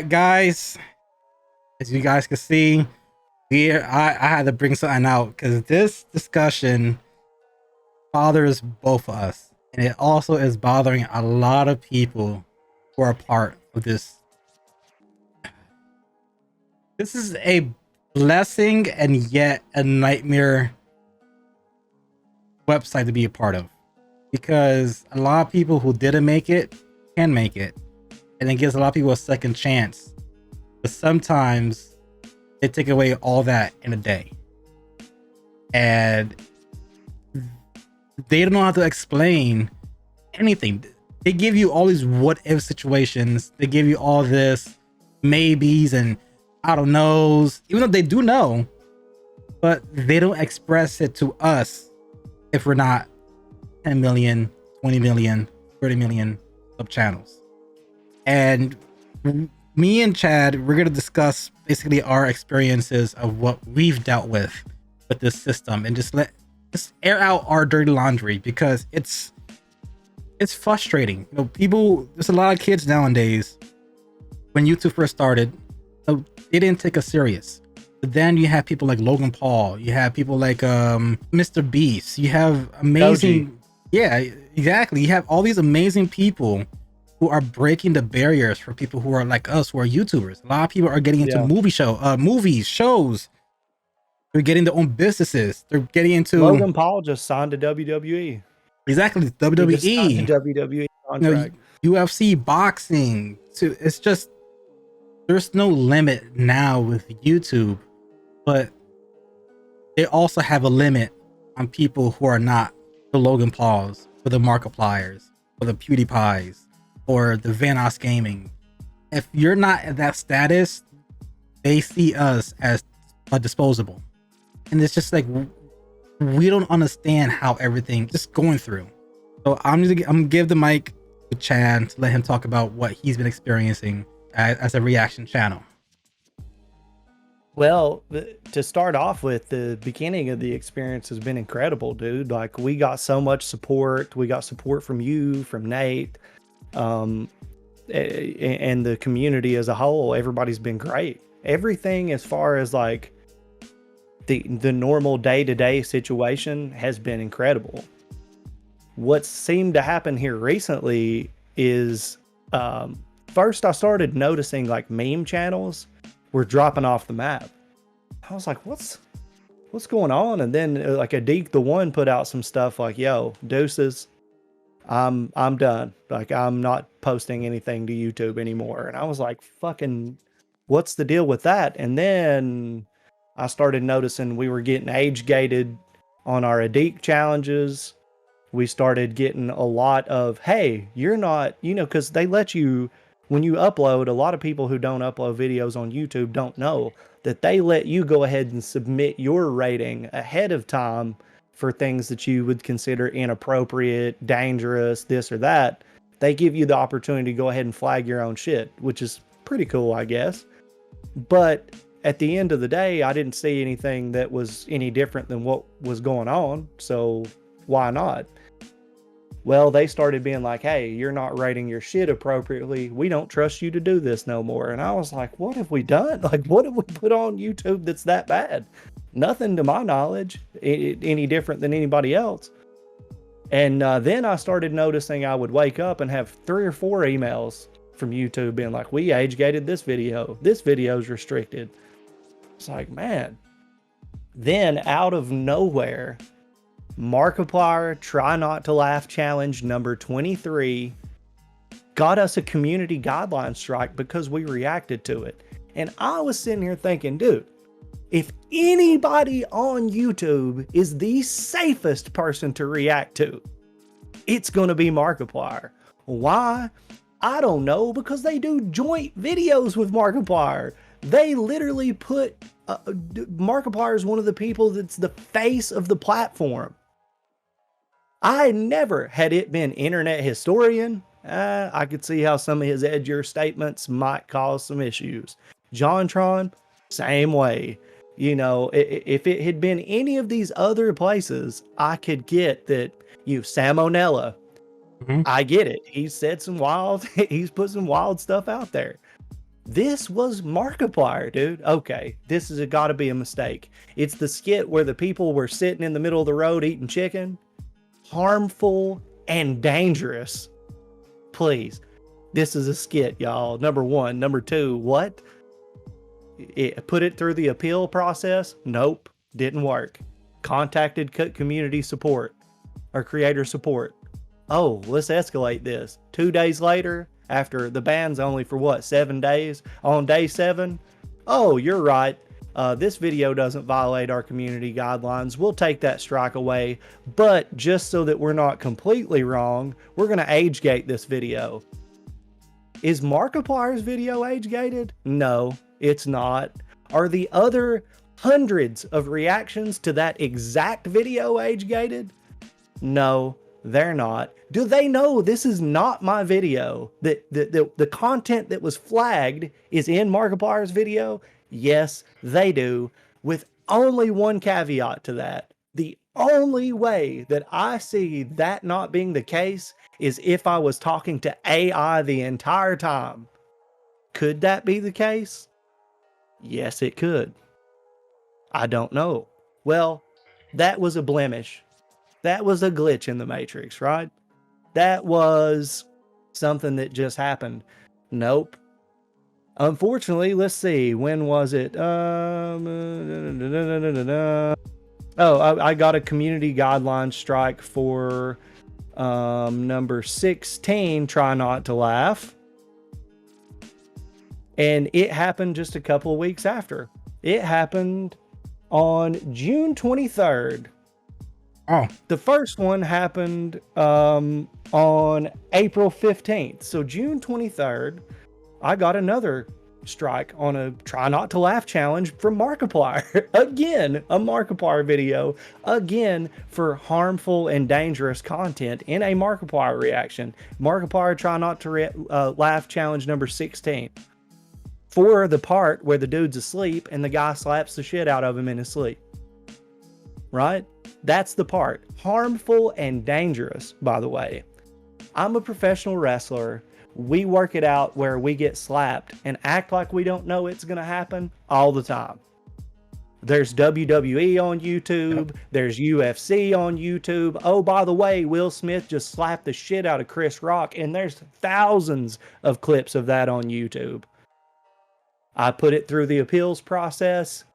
guys, as you guys can see, I had to bring something out because this discussion bothers both of us, and it also is bothering a lot of people who are part of this. This is a blessing and yet a nightmare website to be a part of, because a lot of people who didn't make it can make it, and it gives a lot of people a second chance. But sometimes they take away all that in a day, and they don't know how to explain anything. They give you all these what if situations. They give you all this maybes and I don't knows, even though they do know, but they don't express it to us if we're not 10 million, 20 million, 30 million sub channels. And me and Chad, we're going to discuss basically our experiences of what we've dealt with this system, and just air out our dirty laundry, because it's frustrating. You know, people, there's a lot of kids nowadays, when YouTube first started, they didn't take us serious. But then you have people like Logan Paul, you have people like Mr. Beast, you have amazing, yeah, exactly. You have all these amazing people who are breaking the barriers for people who are like us, who are YouTubers. A lot of people are getting into movies, shows. They're getting their own businesses. They're getting into Logan Paul just signed to WWE. Exactly, WWE. He just signed a WWE contract. You know, UFC, boxing. So it's just, there's no limit now with YouTube, but they also have a limit on people who are not the Logan Pauls, or the Markipliers, or the PewDiePies, or the Vanos Gaming. If you're not at that status, they see us as disposable. And it's just like, we don't understand how everything just going through. So I'm gonna give the mic to Chad to let him talk about what he's been experiencing as a reaction channel. Well, to start off with, the beginning of the experience has been incredible, dude. Like, we got so much support. We got support from you, from Nate, and the community as a whole. Everybody's been great. Everything as far as like the normal day-to-day situation has been incredible. What seemed to happen here recently is, first I started noticing like meme channels were dropping off the map. I was like, what's going on? And then like Adik the One put out some stuff like, yo, deuces, I'm done. Like, I'm not posting anything to YouTube anymore. And I was like, fucking, what's the deal with that? And then I started noticing we were getting age gated on our Adik challenges. We started getting a lot of, hey, you're not, you know, because they let you, when you upload, a lot of people who don't upload videos on YouTube don't know that they let you go ahead and submit your rating ahead of time for things that you would consider inappropriate, dangerous, this or that. They give you the opportunity to go ahead and flag your own shit, which is pretty cool, I guess. But at the end of the day, I didn't see anything that was any different than what was going on. So why not? Well, they started being like, hey, you're not rating your shit appropriately. We don't trust you to do this no more. And I was like, what have we done? Like, what have we put on YouTube that's that bad? Nothing to my knowledge, any different than anybody else. And then I started noticing I would wake up and have 3 or 4 emails from YouTube being like, we age gated this video. This video is restricted. It's like, man. Then out of nowhere, Markiplier Try Not to Laugh Challenge number 23 got us a community guideline strike because we reacted to it. And I was sitting here thinking, dude, if anybody on YouTube is the safest person to react to, it's going to be Markiplier. Why? I don't know, because they do joint videos with Markiplier. They literally put Markiplier is one of the people that's the face of the platform. I never, had it been internet historian, I could see how some of his edgier statements might cause some issues. JonTron, same way. You know, if it had been any of these other places, I could get that, Salmonella. I get it. He's said some wild, he's put some wild stuff out there. This was Markiplier, dude. Okay, this has got to be a mistake. It's the skit where the people were sitting in the middle of the road eating chicken. Harmful and dangerous. Please. This is a skit, y'all. Number one. Number two, what? Put it through the appeal process? Nope. Didn't work. Contacted community support or creator support. Oh, let's escalate this. 2 days later, after the ban's only for what, 7 days? On day 7, oh, you're right. This video doesn't violate our community guidelines. We'll take that strike away. But just so that we're not completely wrong, we're going to age gate this video. Is Markiplier's video age gated? No, it's not. Are the other hundreds of reactions to that exact video age gated? No, they're not. Do they know this is not my video? That the content that was flagged is in Markiplier's video? Yes, they do. With only one caveat to that. The only way that I see that not being the case is if I was talking to AI the entire time. Could that be the case? Yes, it could. I don't know. Well, that was a blemish. That was a glitch in the Matrix, right? That was something that just happened. Nope. Unfortunately, let's see. When was it? I got a community guideline strike for number 16, Try Not to Laugh. And it happened just a couple of weeks after. It happened on June 23rd. Oh. The first one happened on April 15th. So June 23rd, I got another strike on a Try Not to Laugh challenge from Markiplier. Again, a Markiplier video. Again, for harmful and dangerous content in a Markiplier reaction. Markiplier Try Not to Laugh challenge number 16. For the part where the dude's asleep and the guy slaps the shit out of him in his sleep. Right? That's the part. Harmful and dangerous, by the way. I'm a professional wrestler. We work it out where we get slapped and act like we don't know it's going to happen all the time. There's WWE on YouTube. There's UFC on YouTube. Oh, by the way, Will Smith just slapped the shit out of Chris Rock, and there's thousands of clips of that on YouTube. I put it through the appeals process.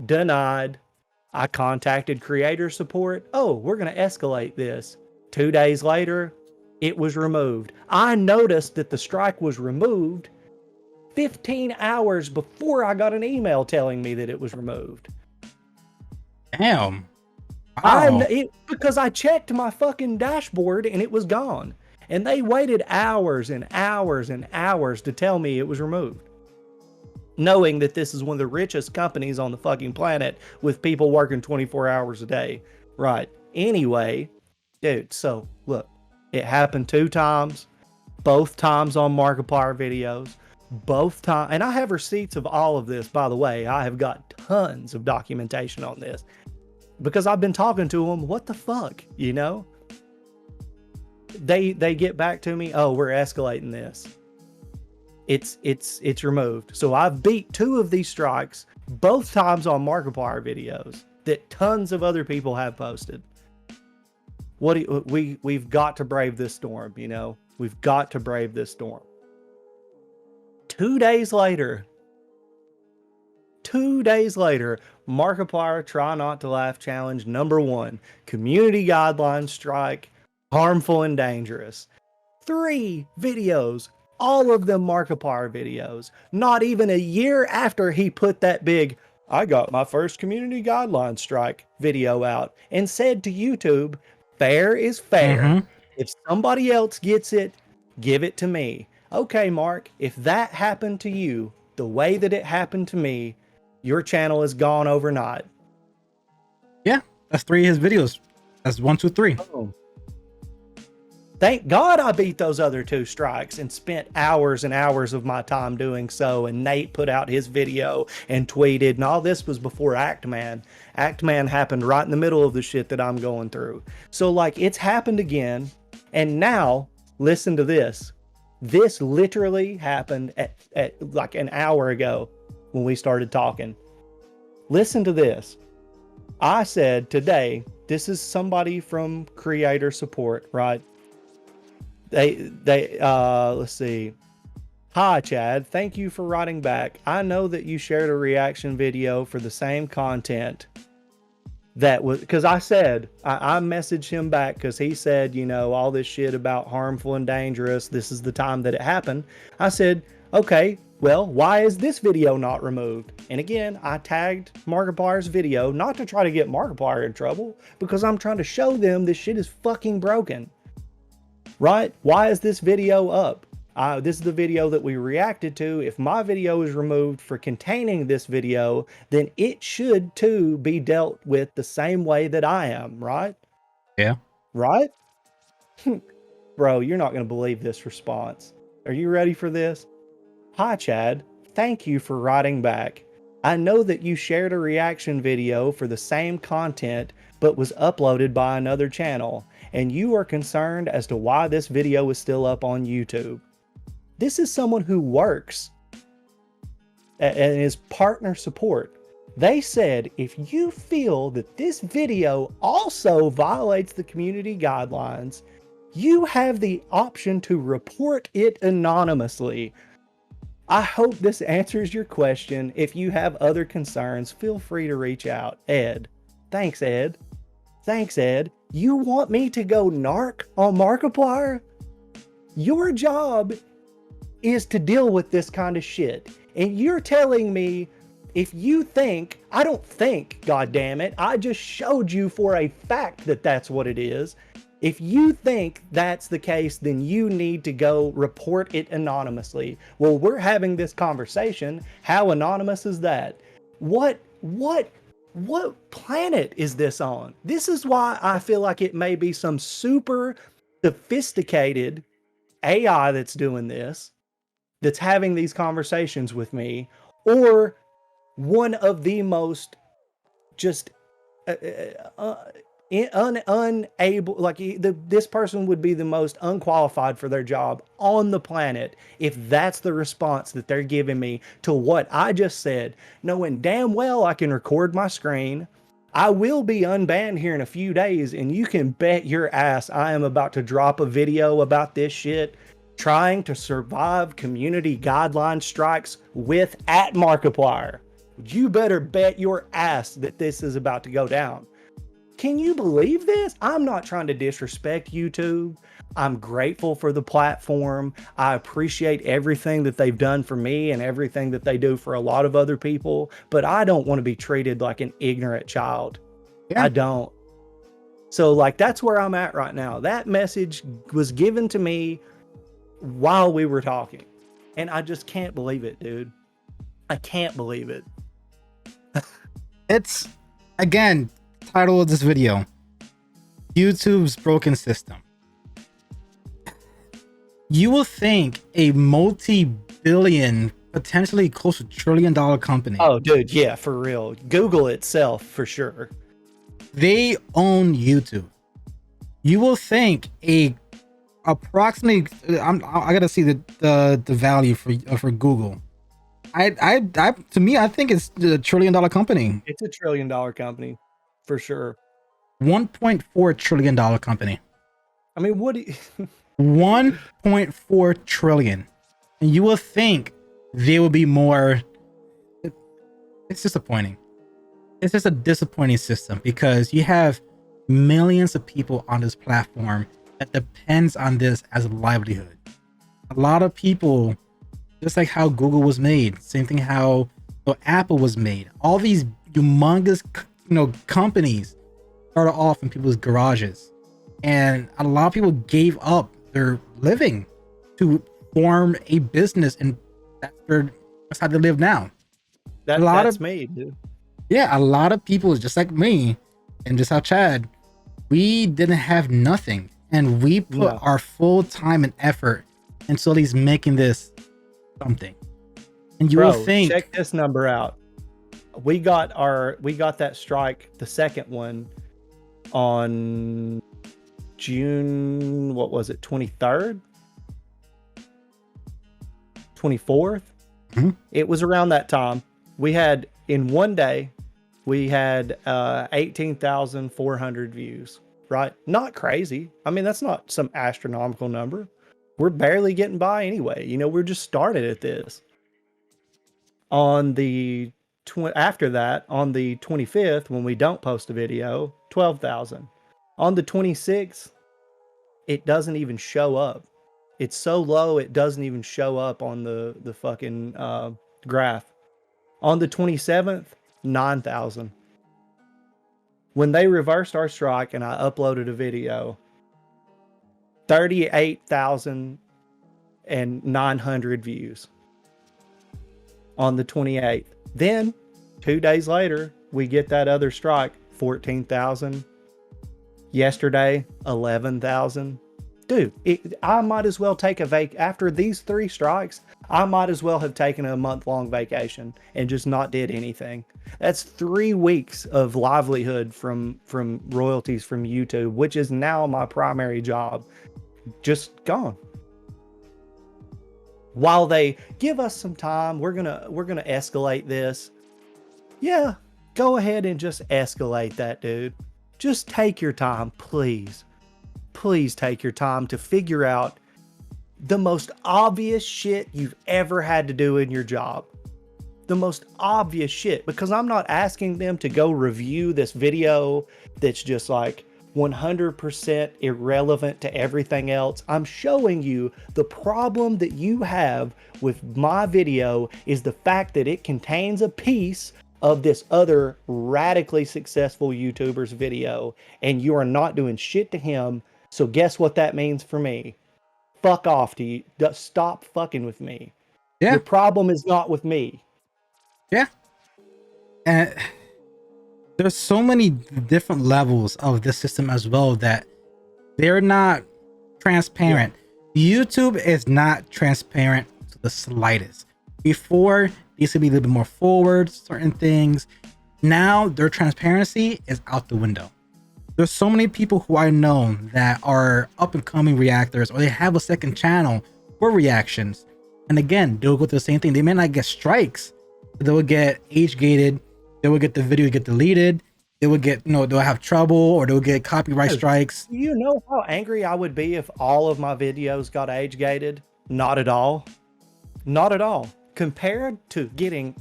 Denied. I contacted creator support. Oh, we're going to escalate this. 2 days later, it was removed. I noticed that the strike was removed 15 hours before I got an email telling me that it was removed. Damn. Wow. Because I checked my fucking dashboard and it was gone. And they waited hours and hours and hours to tell me it was removed. Knowing that this is one of the richest companies on the fucking planet with people working 24 hours a day. Right. Anyway, dude, so look, it happened 2 times, both times on Markiplier videos, both times. And I have receipts of all of this, by the way. I have got tons of documentation on this because I've been talking to them. What the fuck, you know? They get back to me. Oh, we're escalating this. It's removed. So I've beat 2 of these strikes, both times on Markiplier videos that tons of other people have posted. We've got to brave this storm, you know? We've got to brave this storm. 2 days later, Markiplier Try Not to Laugh challenge number 1, community guidelines strike, harmful and dangerous. 3 videos. All of them Markiplier videos. Not even a year after he put that big, I got my first community guideline strike video out and said to YouTube, fair is fair. Mm-hmm. If somebody else gets it, give it to me. Okay, Mark, if that happened to you the way that it happened to me, your channel is gone overnight. Yeah, that's 3 of his videos. That's 1, 2, 3. Oh. Thank God I beat those other 2 strikes and spent hours and hours of my time doing so. And Nate put out his video and tweeted, and all this was before Actman. Actman happened right in the middle of the shit that I'm going through. So like it's happened again. And now listen to this. This literally happened at like an hour ago when we started talking. Listen to this. I said today, this is somebody from creator support, right? They let's see. Hi Chad, thank you for writing back. I know that you shared a reaction video for the same content that was, because I said I messaged him back because he said, you know, all this shit about harmful and dangerous, this is the time that it happened. I said, okay, well, why is this video not removed? And again, I tagged Markiplier's video, not to try to get Markiplier in trouble, because I'm trying to show them this shit is fucking broken. Right? Why is this video up? This is the video that we reacted to. If my video is removed for containing this video, then it should too be dealt with the same way that I am, right? Yeah. Right? Bro, you're not going to believe this response. Are you ready for this? Hi, Chad. Thank you for writing back. I know that you shared a reaction video for the same content, but was uploaded by another channel, and you are concerned as to why this video is still up on YouTube. This is someone who works and is partner support. They said, if you feel that this video also violates the community guidelines, you have the option to report it anonymously. I hope this answers your question. If you have other concerns, feel free to reach out. Ed. Thanks, Ed. Thanks, Ed. You want me to go narc on Markiplier? Your job is to deal with this kind of shit. And you're telling me, if you think, I don't think, goddammit, I just showed you for a fact that that's what it is. If you think that's the case, then you need to go report it anonymously. Well, we're having this conversation. How anonymous is that? What planet is this on? This is why I feel like it may be some super sophisticated AI that's doing this, that's having these conversations with me, or one of the most just unable, like this person would be the most unqualified for their job on the planet if that's the response that they're giving me to what I just said, knowing damn well I can record my screen. I will be unbanned here in a few days, and you can bet your ass I am about to drop a video about this shit, trying to survive community guideline strikes with @Markiplier. You better bet your ass that this is about to go down. Can you believe this? I'm not trying to disrespect YouTube. I'm grateful for the platform. I appreciate everything that they've done for me and everything that they do for a lot of other people, but I don't want to be treated like an ignorant child. Yeah. I don't. So like, that's where I'm at right now. That message was given to me while we were talking, and I just can't believe it, dude. I can't believe it. It's, again, title of this video, YouTube's broken system. You will think a multi-billion, potentially close to $1 trillion company. Oh, dude, yeah, for real. Google itself, for sure. They own YouTube. You will think a approximately, I gotta see the value for Google. To me, I think it's a $1 trillion company. It's a $1 trillion company, for sure. $1.4 trillion company. I mean, what do you... 1.4 trillion. And you will think there will be more. It's disappointing. It's just a disappointing system, because you have millions of people on this platform that depends on this as a livelihood. A lot of people, just like how Google was made, same thing how Apple was made. All these humongous, companies started off in people's garages, and a lot of people gave up their living to form a business, and that's how they live now. That's me, dude. Yeah, a lot of people, just like me, and just how Chad, we didn't have nothing, and we put our full time and effort into at least making this something. And you will think, check this number out. We got that strike, the second one, on June, what was it, 23rd? 24th. It was around that time. We had, in one day, we had 18,400 views, right? Not crazy. I mean, that's not some astronomical number. We're barely getting by anyway. You know, we're just started at this. On the after that, on the 25th, when we don't post a video, 12,000. On the 26th, it doesn't even show up. It's so low, it doesn't even show up on the fucking graph. On the 27th, 9,000. When they reversed our strike and I uploaded a video, 38,900 views on the 28th. Then 2 days later, we get that other strike, 14,000. Yesterday, 11,000. Dude, I might as well take a after these 3 strikes, I might as well have taken a month-long vacation and just not did anything. That's 3 weeks of livelihood from royalties from YouTube, which is now my primary job, just gone. While they give us some time, we're gonna escalate this. Yeah, go ahead and just escalate that, dude. Just take your time, please. Please take your time to figure out the most obvious shit you've ever had to do in your job. The most obvious shit, because I'm not asking them to go review this video that's just like 100% irrelevant to everything else. I'm showing you the problem that you have with my video is the fact that it contains a piece of this other radically successful YouTuber's video, and you are not doing shit to him. So guess what that means for me? Fuck off to you. Stop fucking with me. Yeah. Your problem is not with me. Yeah. And there's so many different levels of this system as well that they're not transparent. Yeah. YouTube is not transparent to the slightest. Before, they used to be a little bit more forward, certain things. Now their transparency is out the window. There's so many people who I know that are up and coming reactors, or they have a second channel for reactions. And again, they'll go through the same thing. They may not get strikes, but they will get age gated. They will get the video get deleted. They will get, they'll have trouble, or they'll get copyright strikes. You know how angry I would be if all of my videos got age gated? Not at all. Not at all. Compared to getting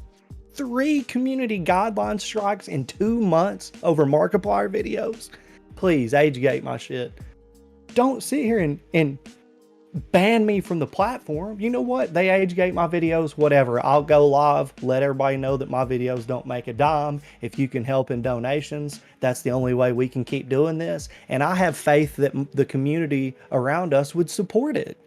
3 community guideline strikes in 2 months over Markiplier videos, please age gate my shit. Don't sit here and ban me from the platform. You know what? They age gate my videos, whatever. I'll go live, let everybody know that my videos don't make a dime. If you can help in donations, that's the only way we can keep doing this. And I have faith that the community around us would support it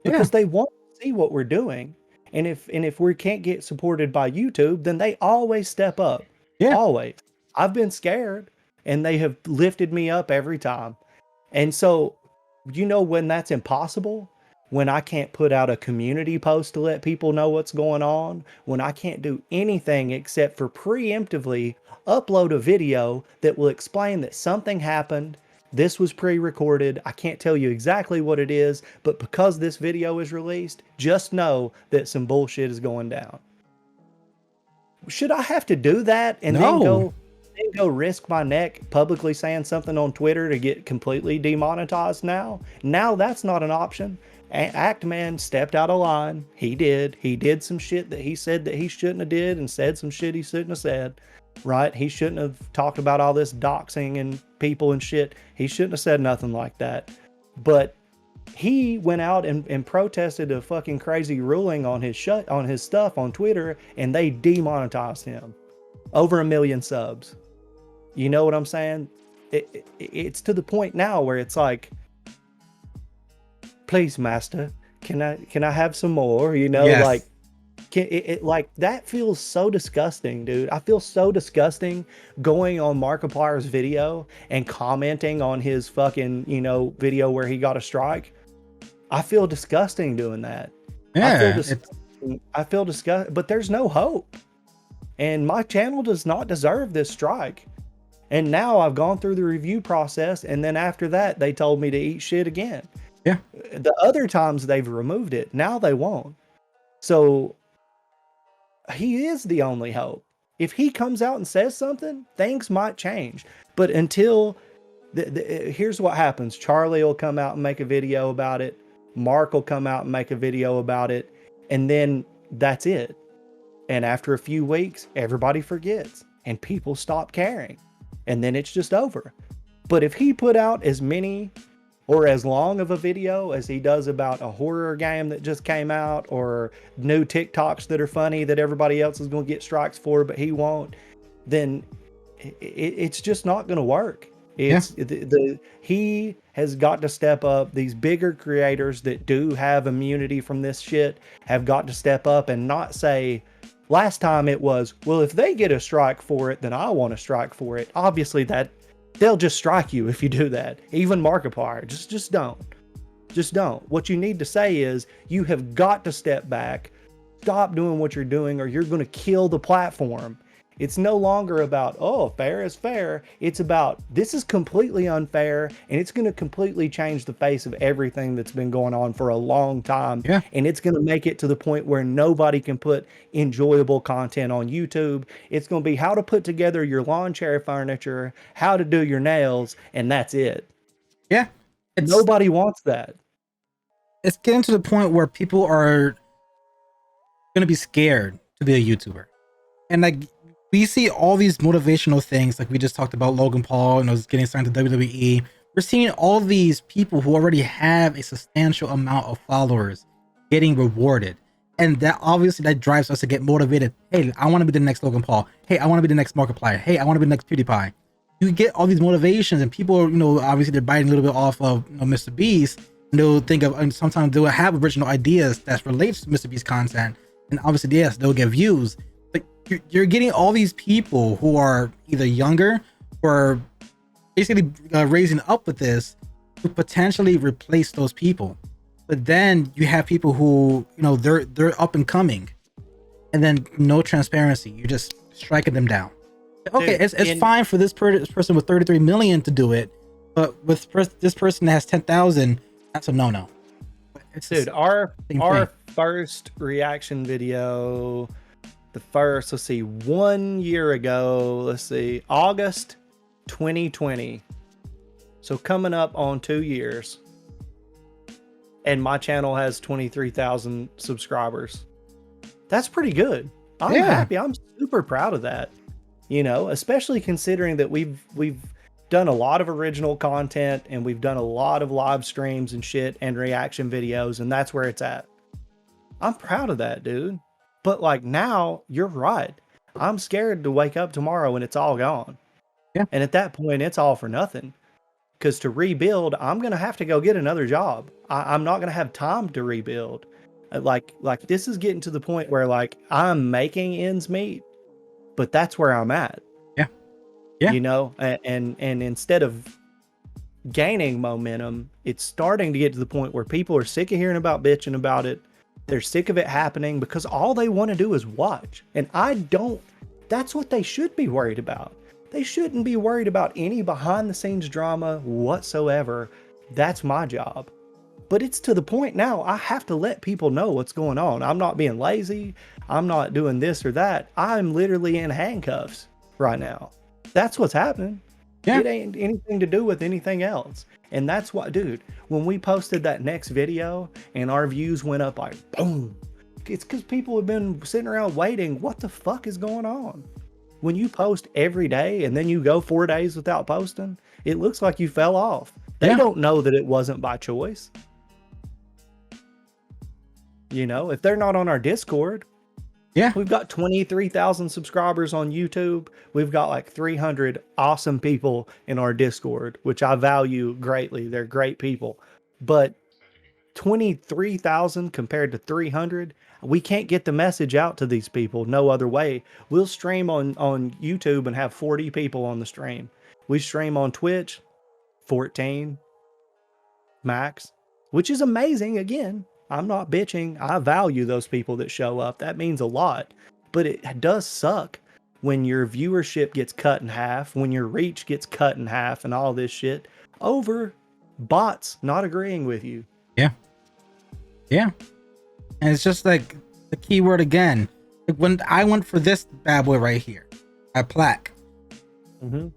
because they want to see what we're doing. And if we can't get supported by YouTube, then they always step up. Yeah. Always. I've been scared and they have lifted me up every time. And so, when that's impossible, when I can't put out a community post to let people know what's going on, when I can't do anything except for preemptively upload a video that will explain that something happened, this was pre-recorded, I can't tell you exactly what it is, but because this video is released, just know that some bullshit is going down. Should I have to do that and then go risk my neck publicly saying something on Twitter to get completely demonetized now? Now that's not an option. Actman stepped out of line. He did some shit that he said that he shouldn't have did and said some shit he shouldn't have said. Right? He shouldn't have talked about all this doxing and people and shit. He shouldn't have said nothing like that. But he went out and protested a fucking crazy ruling on his stuff on Twitter, and they demonetized him. Over 1 million subs. You know what I'm saying? It's to the point now where it's like, please, master, can I have some more? Yes. Like, like that feels so disgusting, dude. I feel so disgusting going on Markiplier's video and commenting on his fucking, video where he got a strike. I feel disgusting doing that. Yeah, I feel disgusting, but there's no hope. And my channel does not deserve this strike. And now I've gone through the review process, and then after that, they told me to eat shit again. Yeah. The other times they've removed it, now they won't. So he is the only hope. If he comes out and says something, things might change. But until here's what happens. Charlie will come out and make a video about it. Mark will come out and make a video about it. And then that's it. And after a few weeks, everybody forgets and people stop caring. And then it's just over. But if he put out as many or as long of a video as he does about a horror game that just came out, or new TikToks that are funny that everybody else is going to get strikes for, but he won't, then it's just not going to work. It's he has got to step up. These bigger creators that do have immunity from this shit have got to step up and not say, last time it was, well, if they get a strike for it, then I want a strike for it. Obviously that they'll just strike you if you do that. Even Markiplier, just don't. Just don't. What you need to say is, you have got to step back, stop doing what you're doing, or you're going to kill the platform. It's no longer about, oh, fair is fair. It's about, this is completely unfair, and it's going to completely change the face of everything that's been going on for a long time. Yeah. And it's going to make it to the point where nobody can put enjoyable content on YouTube. It's going to be how to put together your lawn chair furniture, how to do your nails, and that's it. Yeah. Nobody wants that. It's getting to the point where people are going to be scared to be a YouTuber. And like, we see all these motivational things, like we just talked about Logan Paul, getting signed to WWE. We're seeing all these people who already have a substantial amount of followers getting rewarded. And that obviously that drives us to get motivated. Hey, I want to be the next Logan Paul. Hey, I want to be the next Markiplier. Hey, I want to be the next PewDiePie. You get all these motivations, and people, obviously they're biting a little bit off of Mr. Beast. And they'll think of, and sometimes they'll have original ideas that relates to Mr. Beast content. And obviously, yes, they'll get views. You're getting all these people who are either younger or basically raising up with this to potentially replace those people. But then you have people who, they're up and coming, and then no transparency. You're just striking them down. Okay, dude, it's fine for this person with 33 million to do it, but with this person that has 10,000, that's a no-no. Dude, our first reaction video, let's see, 1 year ago, August 2020. So coming up on 2 years. And my channel has 23,000 subscribers. That's pretty good. I'm happy. I'm super proud of that. Especially considering that we've done a lot of original content, and we've done a lot of live streams and shit and reaction videos, and that's where it's at. I'm proud of that, dude. But like, now, you're right. I'm scared to wake up tomorrow and it's all gone. Yeah. And at that point, it's all for nothing. Because to rebuild, I'm going to have to go get another job. I'm not going to have time to rebuild. Like this is getting to the point where like I'm making ends meet, but that's where I'm at. Yeah. Yeah. And instead of gaining momentum, it's starting to get to the point where people are sick of hearing about bitching about it. They're sick of it happening because all they want to do is watch. And that's what they should be worried about. They shouldn't be worried about any behind the scenes drama whatsoever. That's my job. But it's to the point now, I have to let people know what's going on. I'm not being lazy. I'm not doing this or that. I'm literally in handcuffs right now. That's what's happening. Yeah. It ain't anything to do with anything else. And that's what, dude, when we posted that next video and our views went up like boom, it's because people have been sitting around waiting. What the fuck is going on? When you post every day and then you go 4 days without posting, it looks like you fell off. They don't know that it wasn't by choice. If they're not on our Discord, we've got 23,000 subscribers on YouTube. We've got like 300 awesome people in our Discord, which I value greatly. They're great people. But 23,000 compared to 300, we can't get the message out to these people no other way. We'll stream on YouTube and have 40 people on the stream. We stream on Twitch, 14 max, which is amazing. Again, I'm not bitching. I value those people that show up. That means a lot. But it does suck when your viewership gets cut in half, when your reach gets cut in half and all this shit over bots not agreeing with you. Yeah. And it's just like the keyword again. Like when I went for this bad boy right here, at Plaque, Mm-hmm.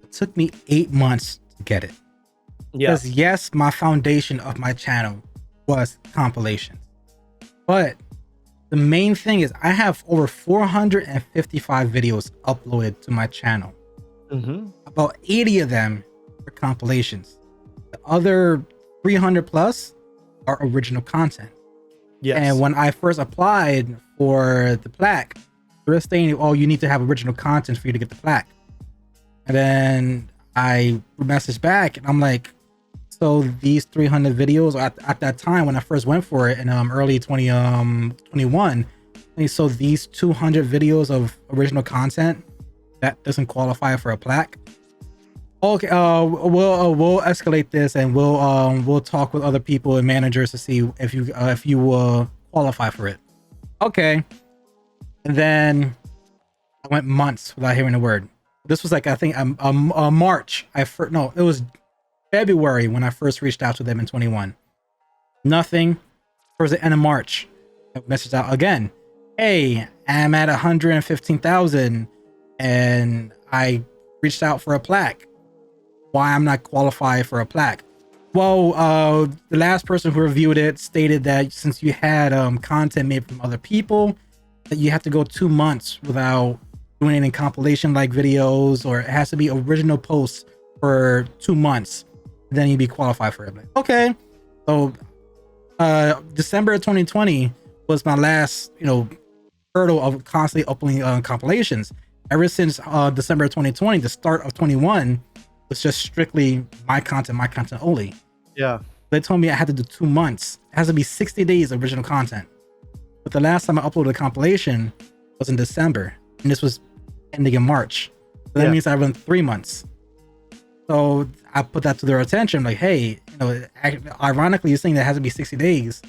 it took me 8 months to get it. Yeah. Because yes, my foundation of my channel was compilations, but the main thing is I have over 455 videos uploaded to my channel. Mm-hmm. About 80 of them are compilations. The other 300 plus are original content. Yes. And when I first applied for the plaque, they were saying, oh, you need to have original content for you to get the plaque. And then I messaged back and I'm like, so these 300 videos at that time when I first went for it in early 2021, so these 200 videos of original content, that doesn't qualify for a plaque. Okay, we'll escalate this and we'll talk with other people and managers to see if you qualify for it. Okay, and then I went months without hearing a word. This was like, I think March. No, it was February when I first reached out to them in 21. Nothing. Towards the end of March, I messaged out again. Hey, I'm at 115,000 and I reached out for a plaque. Why I'm not qualified for a plaque? Well, the last person who reviewed it stated that since you had content made from other people, that you have to go 2 months without doing any compilation like videos, or it has to be original posts for 2 months. Then you'd be qualified for it. Like, okay. So December of 2020 was my last, hurdle of constantly uploading compilations. Ever since December of 2020, the start of 21 was just strictly my content only. Yeah. They told me I had to do 2 months. It has to be 60 days of original content. But the last time I uploaded a compilation was in December, and this was ending in March. So that means I run 3 months. So I put that to their attention, like, hey, ironically, you're saying that it has to be 60 days.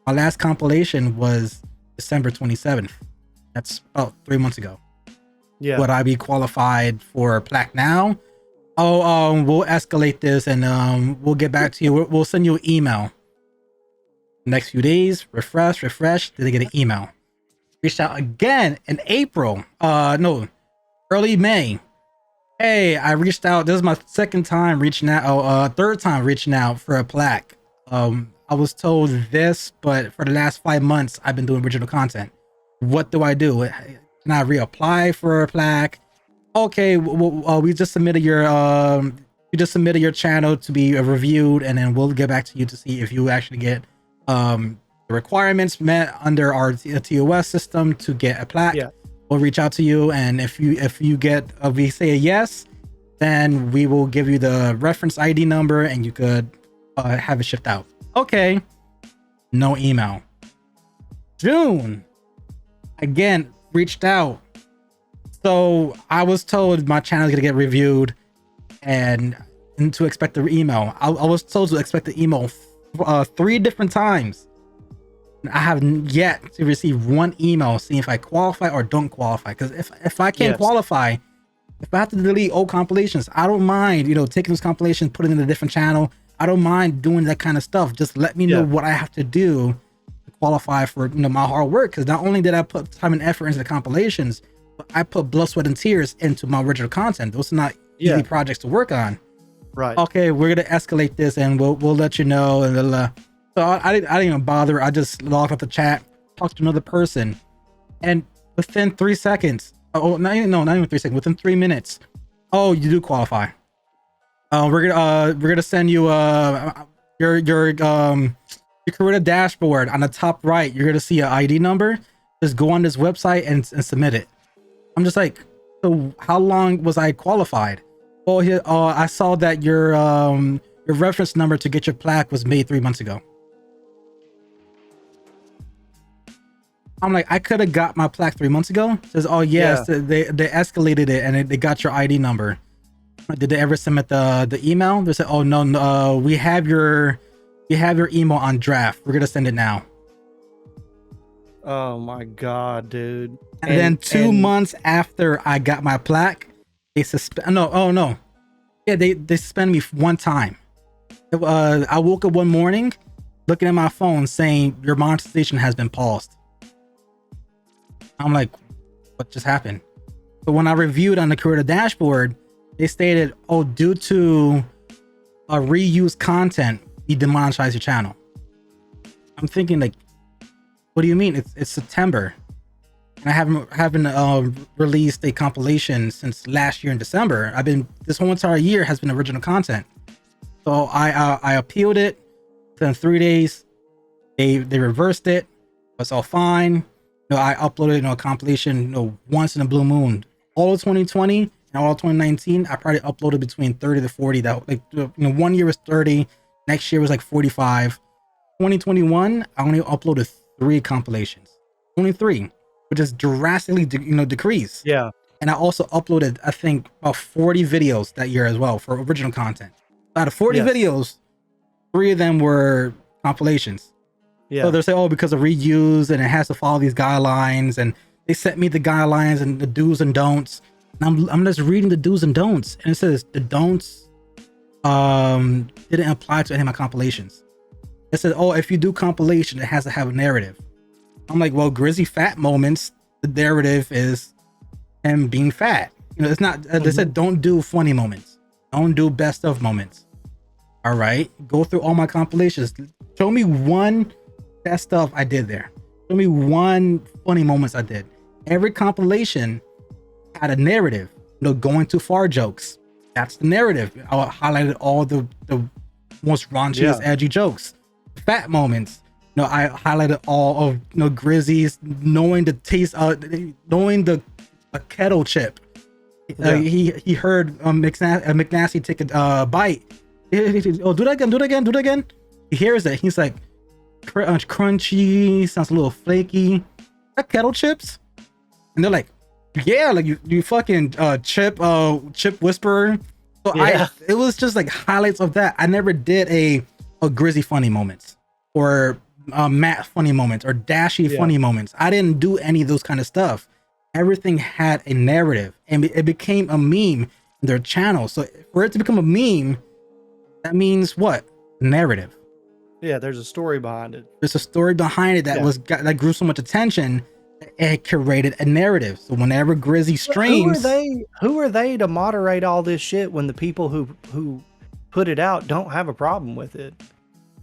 My last compilation was December 27th. That's about 3 months ago. Yeah. Would I be qualified for plaque now? Oh, we'll escalate this and we'll get back to you. We'll send you an email. Next few days, refresh. Did they get an email? Reached out again in April. Early May. Hey, I reached out. This is my second time reaching out. Third time reaching out for a plaque. I was told this, but for the last 5 months, I've been doing original content. What do I do? Can I reapply for a plaque? Okay, we just submitted your channel to be reviewed, and then we'll get back to you to see if you actually get the requirements met under our TOS system to get a plaque. Yeah. We'll reach out to you, and if you get we say a yes, then we will give you the reference ID number, and you could have it shipped out. Okay, no email. June, again, reached out. So I was told my channel is gonna get reviewed, and to expect the email. I was told to expect the email 3 different times. I have yet to receive one email seeing if I qualify or don't qualify. Because if I can't qualify, if I have to delete old compilations, I don't mind, taking those compilations, putting it in a different channel. I don't mind doing that kind of stuff. Just let me know what I have to do to qualify for my hard work. Because not only did I put time and effort into the compilations, but I put blood, sweat, and tears into my original content. Those are not easy projects to work on. Right. Okay, we're gonna escalate this, and we'll let you know. And so I didn't even bother. I just logged off the chat, talked to another person, and within 3 seconds, not even 3 seconds, within 3 minutes, oh, you do qualify. We're gonna send you your career dashboard. On the top right, you're gonna see an ID number. Just go on this website and submit it. I'm just like, so how long was I qualified? Oh, here, I saw that your reference number to get your plaque was made 3 months ago. I'm like, I could have got my plaque 3 months ago. It says, oh yes, they escalated it and they got your ID number. Did they ever submit the email? They said, oh no, we have your email on draft. We're gonna send it now. Oh my god, dude. And then 2 months after I got my plaque, they suspend. No. Yeah, they suspended me one time. I woke up one morning looking at my phone saying your monetization has been paused. I'm like, what just happened? But when I reviewed on the creator dashboard, they stated, oh, due to reused content, you demonetize your channel. I'm thinking like, what do you mean? It's September, and I haven't released a compilation since last year in December. This whole entire year has been original content. So I appealed it. Within 3 days, they reversed it. It's all fine. I uploaded a compilation once in a blue moon. All of 2020 and all of 2019, I probably uploaded between 30 to 40. That 1 year was 30, next year was like 45. 2021, I only uploaded 3 compilations, only 3, which is drastically decreased. Yeah. And I also uploaded, I think, about 40 videos that year as well for original content. Out of 40 videos, 3 of them were compilations. Yeah. So they're saying, oh, because of reuse and it has to follow these guidelines, and they sent me the guidelines and the do's and don'ts. And I'm just reading the do's and don'ts, and it says the don'ts didn't apply to any of my compilations. It says, oh, if you do compilation, it has to have a narrative. I'm like, well, Grizzy fat moments, the narrative is him being fat. It's not. They said don't do funny moments, don't do best of moments. All right, go through all my compilations. Show me one best of I did there. Show me one funny moments I did. Every compilation had a narrative. Going too far jokes. That's the narrative. I highlighted all the most raunchiest, edgy jokes. Fat moments. I highlighted all of Grizzy's knowing the taste, knowing the kettle chip. He heard McNasty take a bite. Oh, do that again. He hears it. He's like, crunchy, sounds a little flaky. That kettle chips? And they're like, yeah, like you fucking chip whisperer. So it was just like highlights of that. I never did a Grizzy funny moments or Matt funny moments or Dashy funny moments. I didn't do any of those kind of stuff. Everything had a narrative, and it became a meme in their channel. So for it to become a meme, that means what? Narrative. Yeah, there's a story behind it. There's a story behind it that grew so much attention. It curated a narrative. So whenever Grizzy streams, who are they to moderate all this shit when the people who put it out don't have a problem with it?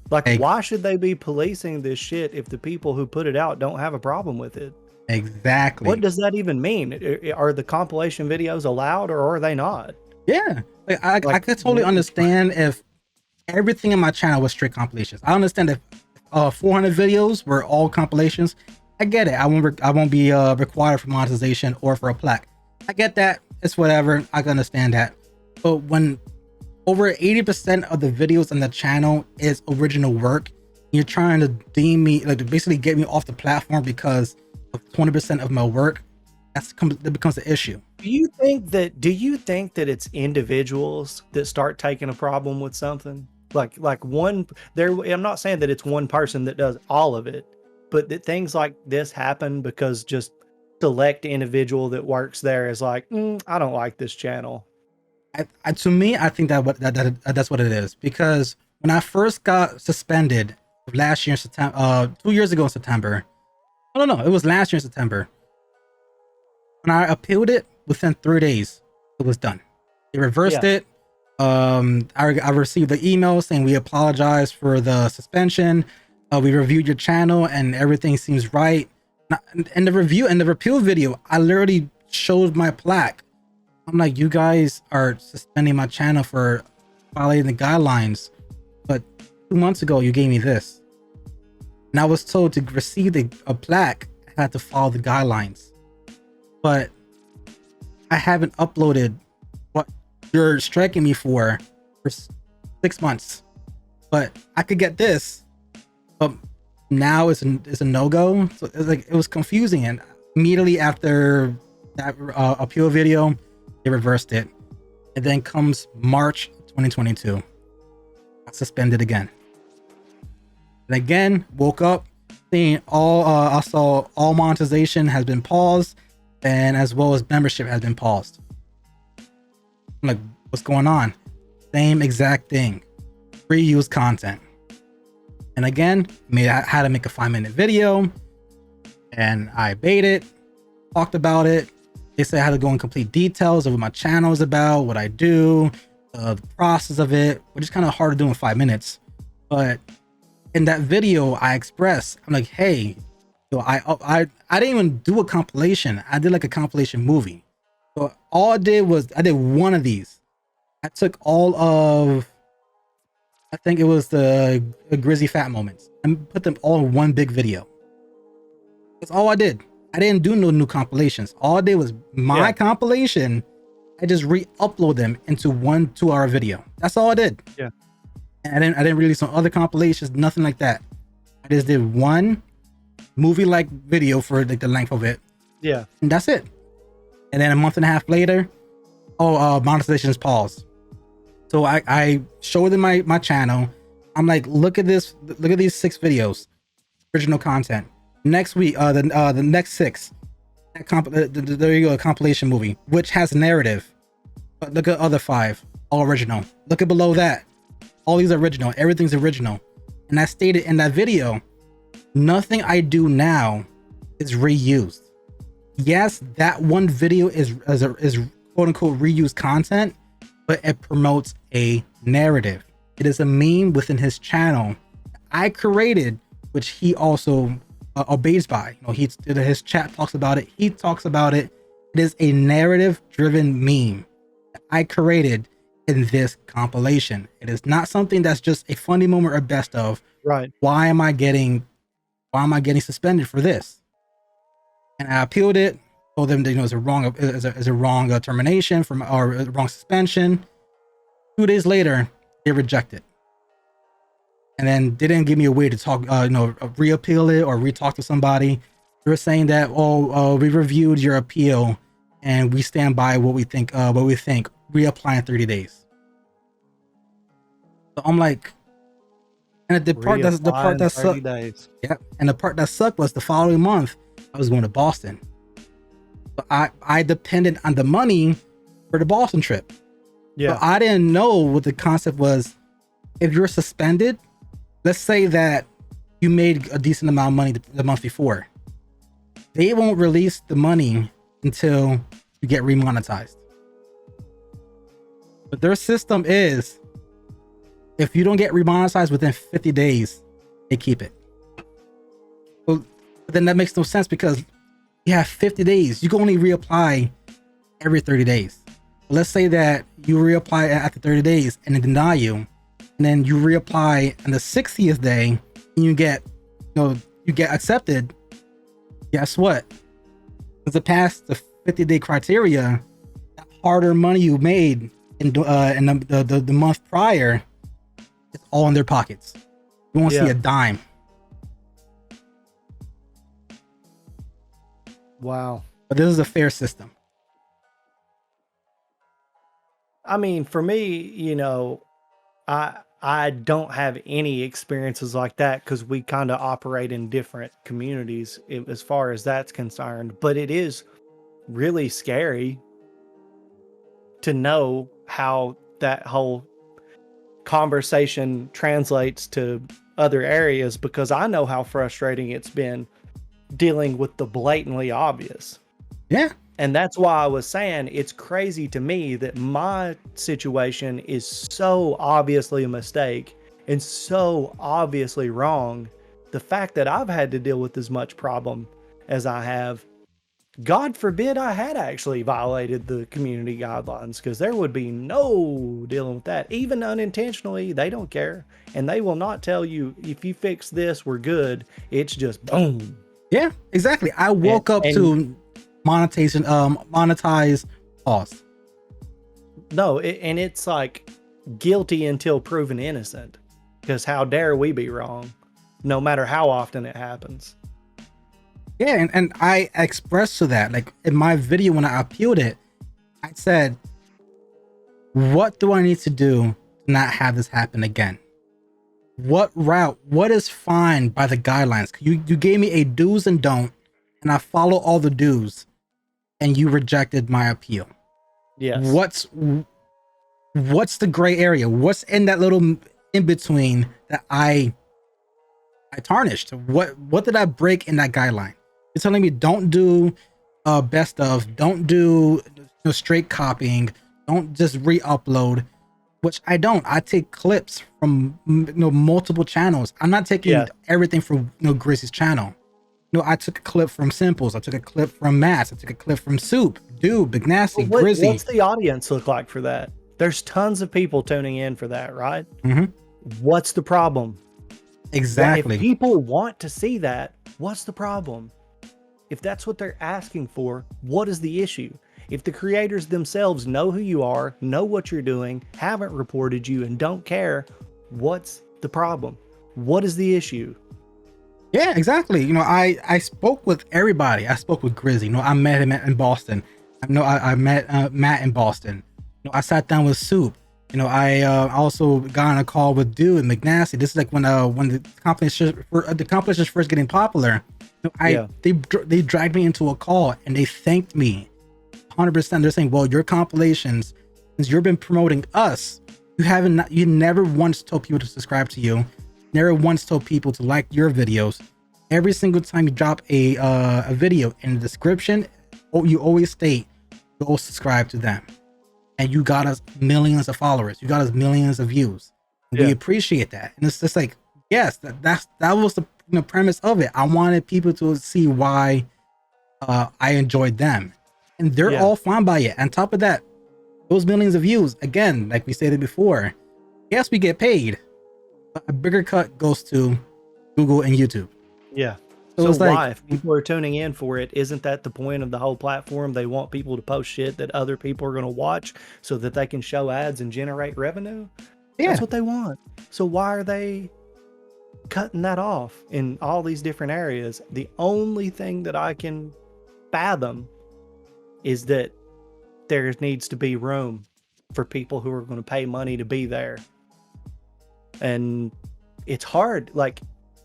Like, why should they be policing this shit if the people who put it out don't have a problem with it? Exactly. What does that even mean? Are the compilation videos allowed or are they not? Yeah, I could totally understand if everything in my channel was strict compilations. I understand if 400 videos were all compilations. I get it. I won't be required for monetization or for a plaque. I get that. It's whatever. I can understand that. But when over 80% of the videos on the channel is original work, you're trying to deem me, like, basically get me off the platform because of 20% of my work, that becomes an issue. Do you think that it's individuals that start taking a problem with something? Like one there, I'm not saying that it's one person that does all of it, but that things like this happen because just select individual that works there is like, I don't like this channel. To me, I think that's what it is, because when I first got suspended last year in September, 2 years ago in September, I don't know, it was last year in September. When I appealed it, within 3 days, it was done. They reversed it. I received the email saying we apologize for the suspension. We reviewed your channel and everything seems right. And the review and the repeal video, I literally showed my plaque. I'm like, you guys are suspending my channel for violating the guidelines, but 2 months ago you gave me this. And I was told to receive a plaque, I had to follow the guidelines. But I haven't uploaded what you're striking me for 6 months. But I could get this, but now it's a no-go. So it was confusing, and immediately after that appeal video, they reversed it. And then comes March 2022, I suspended again. And again, woke up seeing I saw all monetization has been paused, and as well as membership has been paused. I'm like, what's going on? Same exact thing. Reuse content. And again, I had to make a 5-minute video, and I bait it, talked about it. They said I had to go in complete details of what my channel is about, what I do, the process of it, which is kind of hard to do in 5 minutes. But in that video, I expressed, I'm like, hey, so I didn't even do a compilation. I did like a compilation movie. So all I did was I did one of these. I took all of, I think it was the Grizzy Fat moments, and put them all in one big video. That's all I did. I didn't do no new compilations. All I did was my compilation. I just re-upload them into one 2-hour video. That's all I did. Yeah. And I didn't release on other compilations, nothing like that. I just did one movie-like video for like the length of it. Yeah. And that's it. And then a month and a half later, monetization is paused. So I showed them my channel. I'm like, look at this, look at these 6 videos, original content. Next week, the next 6, there you go, a compilation movie, which has narrative. But look at other 5, all original. Look at below that, all these are original, everything's original. And I stated in that video, nothing I do now is reused. Yes, that one video is quote unquote reused content, but it promotes a narrative. It is a meme within his channel I created, which he also obeys by. You know, his chat talks about it. He talks about it. It is a narrative-driven meme that I created in this compilation. It is not something that's just a funny moment or best of. Right. Why am I getting suspended for this? And I appealed it. Told them that, you know, it's a wrong termination or a wrong suspension. 2 days later, they rejected. And then they didn't give me a way to talk, reappeal it or re-talk to somebody. They were saying that, we reviewed your appeal and we stand by what we think. Reapply in 30 days. So I'm like, and the part that sucked. Yeah, and the part that sucked was the following month I was going to Boston. So I depended on the money for the Boston trip. Yeah. So I didn't know what the concept was. If you're suspended, let's say that you made a decent amount of money the month before, they won't release the money until you get remonetized. But their system is, if you don't get remonetized within 50 days, they keep it. Well, then that makes no sense because you have 50 days. You can only reapply every 30 days. Let's say that you reapply after 30 days and they deny you, and then you reapply on the 60th day and you get accepted. Guess what? Because it passed the 50-day criteria, that harder money you made in the month prior, it's all in their pockets. You won't see a dime. Wow. But this is a fair system. I mean, for me, you know, I don't have any experiences like that because we kind of operate in different communities as far as that's concerned. But it is really scary to know how that whole conversation translates to other areas, because I know how frustrating it's been dealing with the blatantly obvious. Yeah. And that's why I was saying it's crazy to me that my situation is so obviously a mistake and so obviously wrong. The fact that I've had to deal with as much problem as I have, God forbid I had actually violated the community guidelines, because there would be no dealing with that. Even unintentionally, they don't care. And they will not tell you, if you fix this, we're good. It's just boom. Yeah, exactly. I woke up to monetize pause. No, and it's like guilty until proven innocent, because how dare we be wrong, no matter how often it happens. Yeah, and I expressed to that, like in my video when I appealed it, I said, what do I need to do to not have this happen again? What route? What is fine by the guidelines? You gave me a do's and don't, and I follow all the do's, and you rejected my appeal. Yes. What's the gray area? What's in that little in between that I tarnished? What did I break in that guideline? You're telling me don't do best of, don't do straight copying, don't just re-upload, which I don't. I take clips from multiple channels. I'm not taking everything from Grizzly's channel. I took a clip from Simples. I took a clip from Mass. I took a clip from Soup, Dude, Big Nasty, Grizzy. What's the audience look like for that? There's tons of people tuning in for that, right? What's the problem? Exactly. If people want to see that, what's the problem? If that's what they're asking for, what is the issue? If the creators themselves know who you are, know what you're doing, haven't reported you, and don't care, what's the problem? What is the issue? Yeah, exactly. I spoke with everybody. I spoke with Grizzy. I met him in Boston. I met Matt in Boston. I sat down with Soup. I also got on a call with Dude and McNasty. This is like when the competition is first getting popular. They dragged me into a call and they thanked me 100%. They're saying, well, your compilations, since you've been promoting us, you never once told people to subscribe to you, never once told people to like your videos. Every single time you drop a video in the description, you always state go subscribe to them, and you got us millions of followers, you got us millions of views. We appreciate that. And it's just like, yes, that was the premise of it. I wanted people to see why I enjoyed them, and they're all fine by it. On top of that, those millions of views, again, like we stated before, yes, we get paid, but a bigger cut goes to Google and YouTube. So why, if people are tuning in for it, isn't that the point of the whole platform? They want people to post shit that other people are going to watch so that they can show ads and generate revenue. That's what they want. So why are they cutting that off in all these different areas? The only thing that I can fathom is that there needs to be room for people who are going to pay money to be there. And it's hard. Like,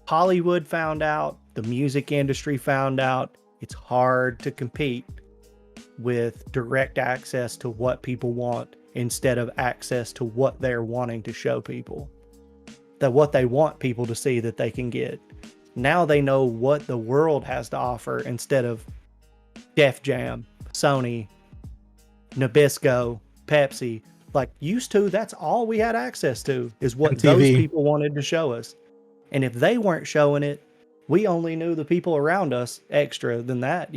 Hollywood found out, the music industry found out, it's hard to compete with direct access to what people want instead of access to what they're wanting to show people. That what they want people to see that they can get. Now they know what the world has to offer instead of Def Jam, Sony, Nabisco, Pepsi. Like, used to, that's all we had access to, is what those people wanted to show us. And if they weren't showing it, we only knew the people around us extra than that,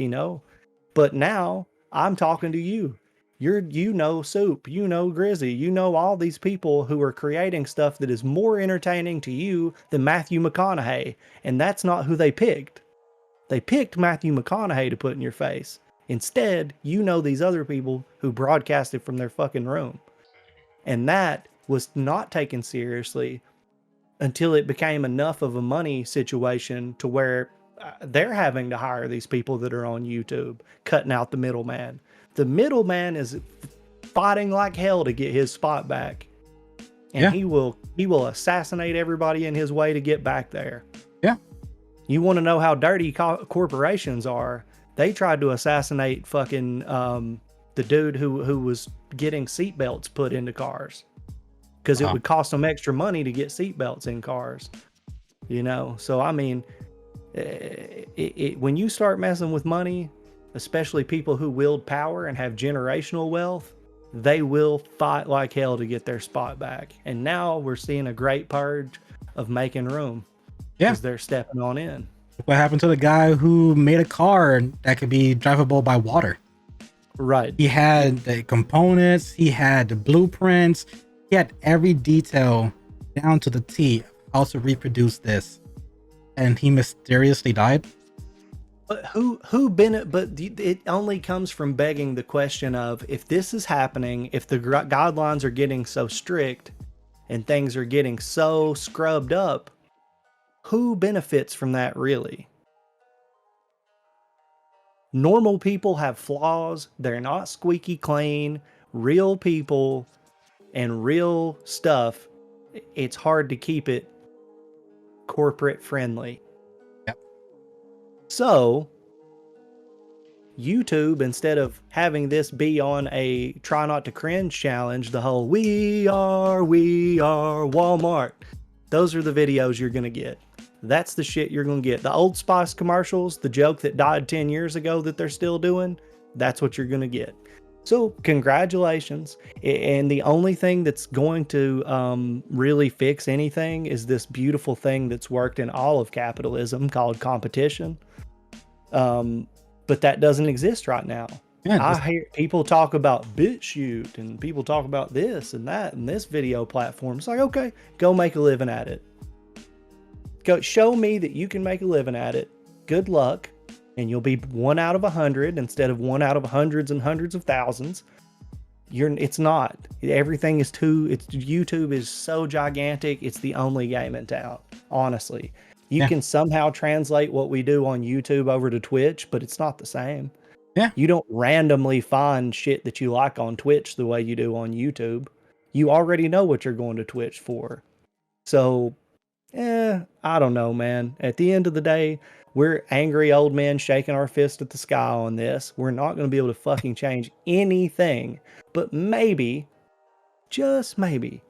But now I'm talking to you. You know Soup, you know Grizzy, you know all these people who are creating stuff that is more entertaining to you than Matthew McConaughey. And that's not who they picked. They picked Matthew McConaughey to put in your face. Instead, you know these other people who broadcasted from their fucking room. And that was not taken seriously until it became enough of a money situation to where they're having to hire these people that are on YouTube, cutting out the middleman. The middleman is fighting like hell to get his spot back. And he will assassinate everybody in his way to get back there. You want to know how dirty corporations are? They tried to assassinate fucking the dude who was getting seatbelts put into cars. Because it would cost them extra money to get seatbelts in cars, So I mean, when you start messing with money, especially people who wield power and have generational wealth, they will fight like hell to get their spot back. And now we're seeing a great purge of making room. Because they're stepping on in. What happened to the guy who made a car that could be drivable by water? Right. He had the components, he had the blueprints. He had every detail down to the T how to reproduce this, and he mysteriously died. But but it only comes from begging the question of, if this is happening, if the guidelines are getting so strict and things are getting so scrubbed up, who benefits from that really? Normal people have flaws. They're not squeaky clean. Real people and real stuff, it's hard to keep it corporate friendly. So YouTube, instead of having this be on a try not to cringe challenge, the whole we are Walmart, those are the videos you're going to get. That's the shit you're going to get. The Old Spice commercials, the joke that died 10 years ago that they're still doing, that's what you're going to get. So congratulations. And the only thing that's going to really fix anything is this beautiful thing that's worked in all of capitalism called competition. But that doesn't exist right now. Yeah, I hear people talk about BitChute and people talk about this and that and this video platform. It's like, okay, go make a living at it. Go show me that you can make a living at it. Good luck. And you'll be 1 out of 100 instead of 1 out of hundreds and hundreds of thousands. It's not. Everything is YouTube is so gigantic. It's the only game in town. Honestly, you can somehow translate what we do on YouTube over to Twitch, but it's not the same. Yeah. You don't randomly find shit that you like on Twitch the way you do on YouTube. You already know what you're going to Twitch for. So, I don't know, man. At the end of the day, we're angry old men shaking our fist at the sky on this. We're not going to be able to fucking change anything. But maybe, just maybe,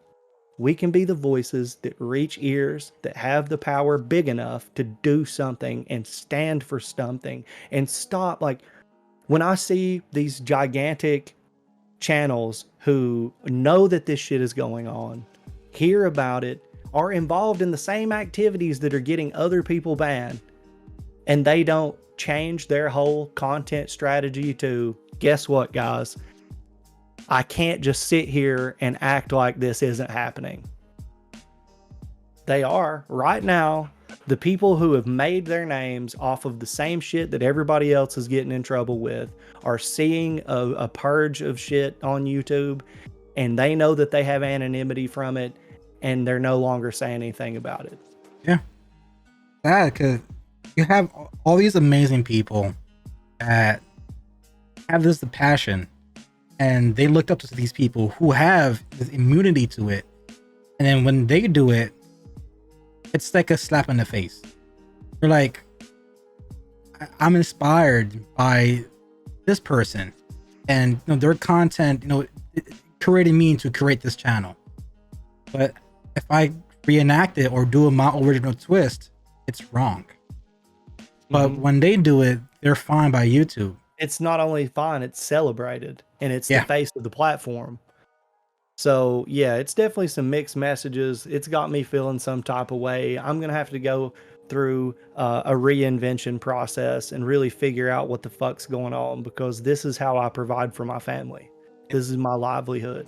we can be the voices that reach ears, that have the power big enough to do something and stand for something and stop. Like, when I see these gigantic channels who know that this shit is going on, hear about it, are involved in the same activities that are getting other people banned, and they don't change their whole content strategy to, guess what, guys? I can't just sit here and act like this isn't happening. They are. Right now, the people who have made their names off of the same shit that everybody else is getting in trouble with are seeing a purge of shit on YouTube, and they know that they have anonymity from it, and they're no longer saying anything about it. Yeah. Because you have all these amazing people that have this passion, and they look up to these people who have this immunity to it. And then when they do it, it's like a slap in the face. You're like, I'm inspired by this person, and their content, created me to create this channel. But if I reenact it or do my original twist, it's wrong. But when they do it, they're fine by YouTube. It's not only fine, it's celebrated, and it's the face of the platform. So yeah, it's definitely some mixed messages. It's got me feeling some type of way. I'm going to have to go through a reinvention process and really figure out what the fuck's going on, because this is how I provide for my family. This is my livelihood.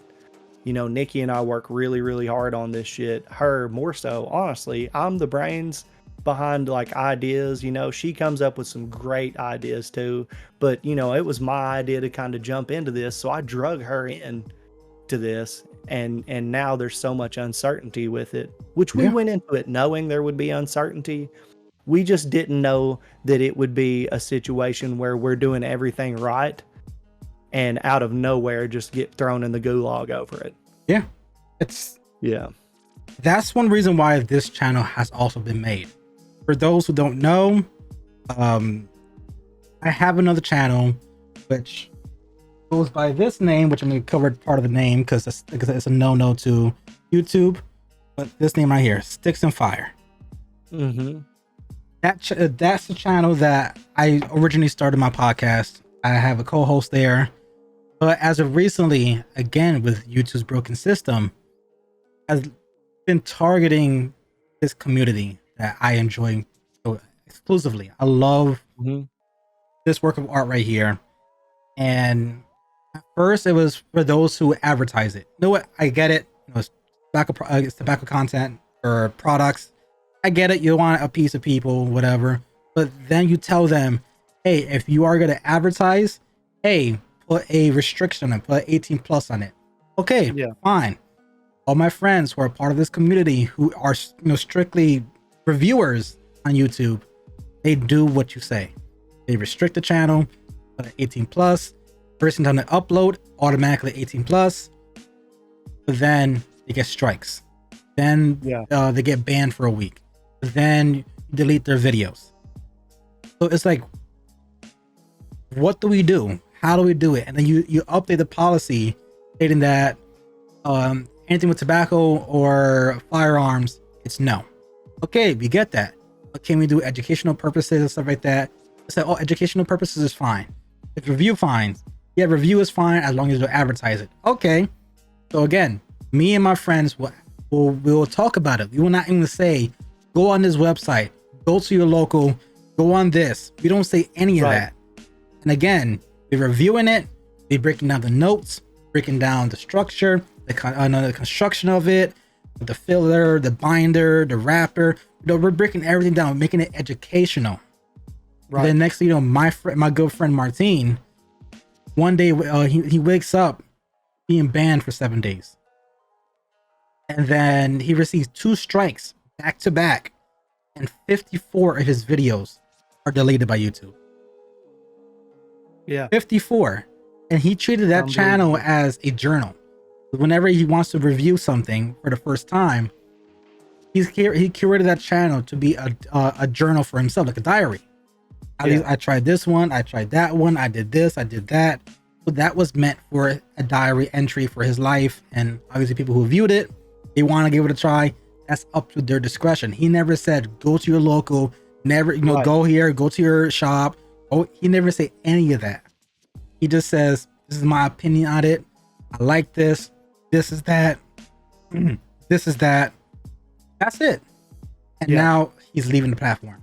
Nikki and I work really, really hard on this shit. Her more so, honestly. I'm the brains behind like ideas. She comes up with some great ideas too. But it was my idea to kind of jump into this, so I drug her in to this, and now there's so much uncertainty with it, which we went into it knowing there would be uncertainty. We just didn't know that it would be a situation where we're doing everything right, and out of nowhere just get thrown in the gulag over it. That's one reason why this channel has also been made. For those who don't know, I have another channel which goes by this name, which I'm going to cover part of the name because it's a no to YouTube. But this name right here, Sticks and Fire. That's the channel that I originally started my podcast. I have a co-host there, but as of recently, again with YouTube's broken system, I've been targeting this community that I enjoy so exclusively. I love this work of art right here, and at first it was for those who advertise it. You know what? I get it. It's tobacco content or products. I get it. You want a piece of people, whatever. But then you tell them, hey, if you are going to advertise, hey, put a restriction and put 18 plus on it. Okay, fine. All my friends who are part of this community who are strictly reviewers on YouTube, they do what you say. They restrict the channel, put an 18 plus. Person done an upload, automatically 18 plus. But then they get strikes. Then they get banned for a week. Then you delete their videos. So it's like, what do we do? How do we do it? And then you update the policy stating that anything with tobacco or firearms, it's no. Okay, we get that. Can we do educational purposes and stuff like that? I said, oh, educational purposes is fine. If review fine, yeah, review is fine as long as you advertise it. Okay. So again, me and my friends will talk about it. We will not even say, go on this website, go to your local, go on this. We don't say any of that. And again, we're reviewing it, we're breaking down the notes, breaking down the structure, the construction of it, the filler, the binder, the wrapper. We're breaking everything down, making it educational. Right. Then next thing you know, my good friend Martin, one day he wakes up being banned for 7 days. And then he receives 2 strikes back to back, and 54 of his videos are deleted by YouTube. Yeah. 54. And he treated that channel as a journal. Whenever he wants to review something for the first time, he curated that channel to be a journal for himself, like a diary. I tried this one, I tried that one, I did this, I did that. So that was meant for a diary entry for his life. And obviously people who viewed it, they want to give it a try. That's up to their discretion. He never said, go to your local, never, go here, go to your shop. Oh, he never say any of that. He just says, this is my opinion on it. I like this. This is that. This is that. That's it. And now he's leaving the platform.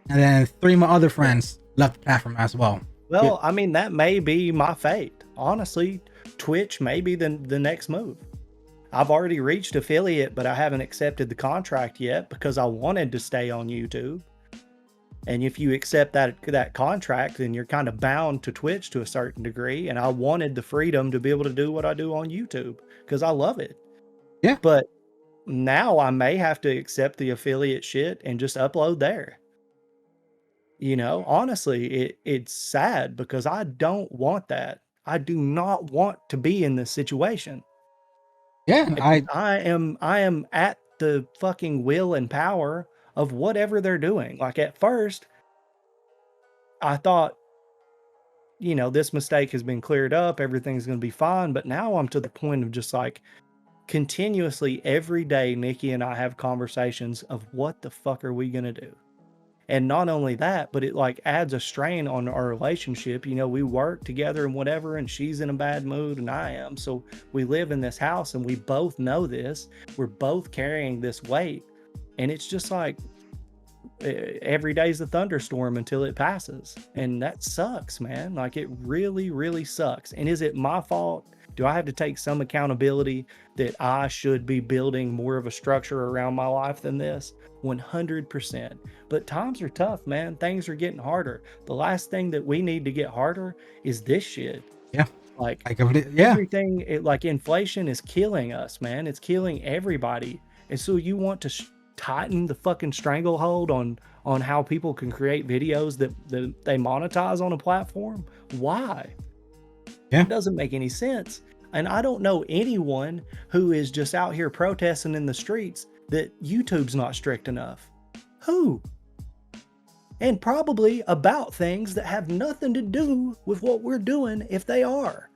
And then 3 of my other friends left the platform as well. Well, I mean, that may be my fate. Honestly, Twitch may be the next move. I've already reached affiliate, but I haven't accepted the contract yet because I wanted to stay on YouTube. And if you accept that contract, then you're kind of bound to Twitch to a certain degree. And I wanted the freedom to be able to do what I do on YouTube because I love it. Yeah. But now I may have to accept the affiliate shit and just upload there. Honestly, it's sad because I don't want that. I do not want to be in this situation. Yeah, I am at the fucking will and power of whatever they're doing. Like at first, I thought, this mistake has been cleared up, everything's going to be fine. But now I'm to the point of just like continuously every day, Nikki and I have conversations of what the fuck are we going to do? And not only that, but it like adds a strain on our relationship. We work together and whatever, and she's in a bad mood and I am. So we live in this house and we both know this. We're both carrying this weight. And it's just like every day's a thunderstorm until it passes. And that sucks, man. Like it really, really sucks. And is it my fault? Do I have to take some accountability that I should be building more of a structure around my life than this? 100%. But times are tough, man. Things are getting harder. The last thing that we need to get harder is this shit. Yeah. Like yeah. Everything, like inflation is killing us, man. It's killing everybody. And so you want to tighten the fucking stranglehold on how people can create videos that they monetize on a platform? Why? Yeah. It doesn't make any sense. And I don't know anyone who is just out here protesting in the streets that YouTube's not strict enough. Who? And probably about things that have nothing to do with what we're doing if they are.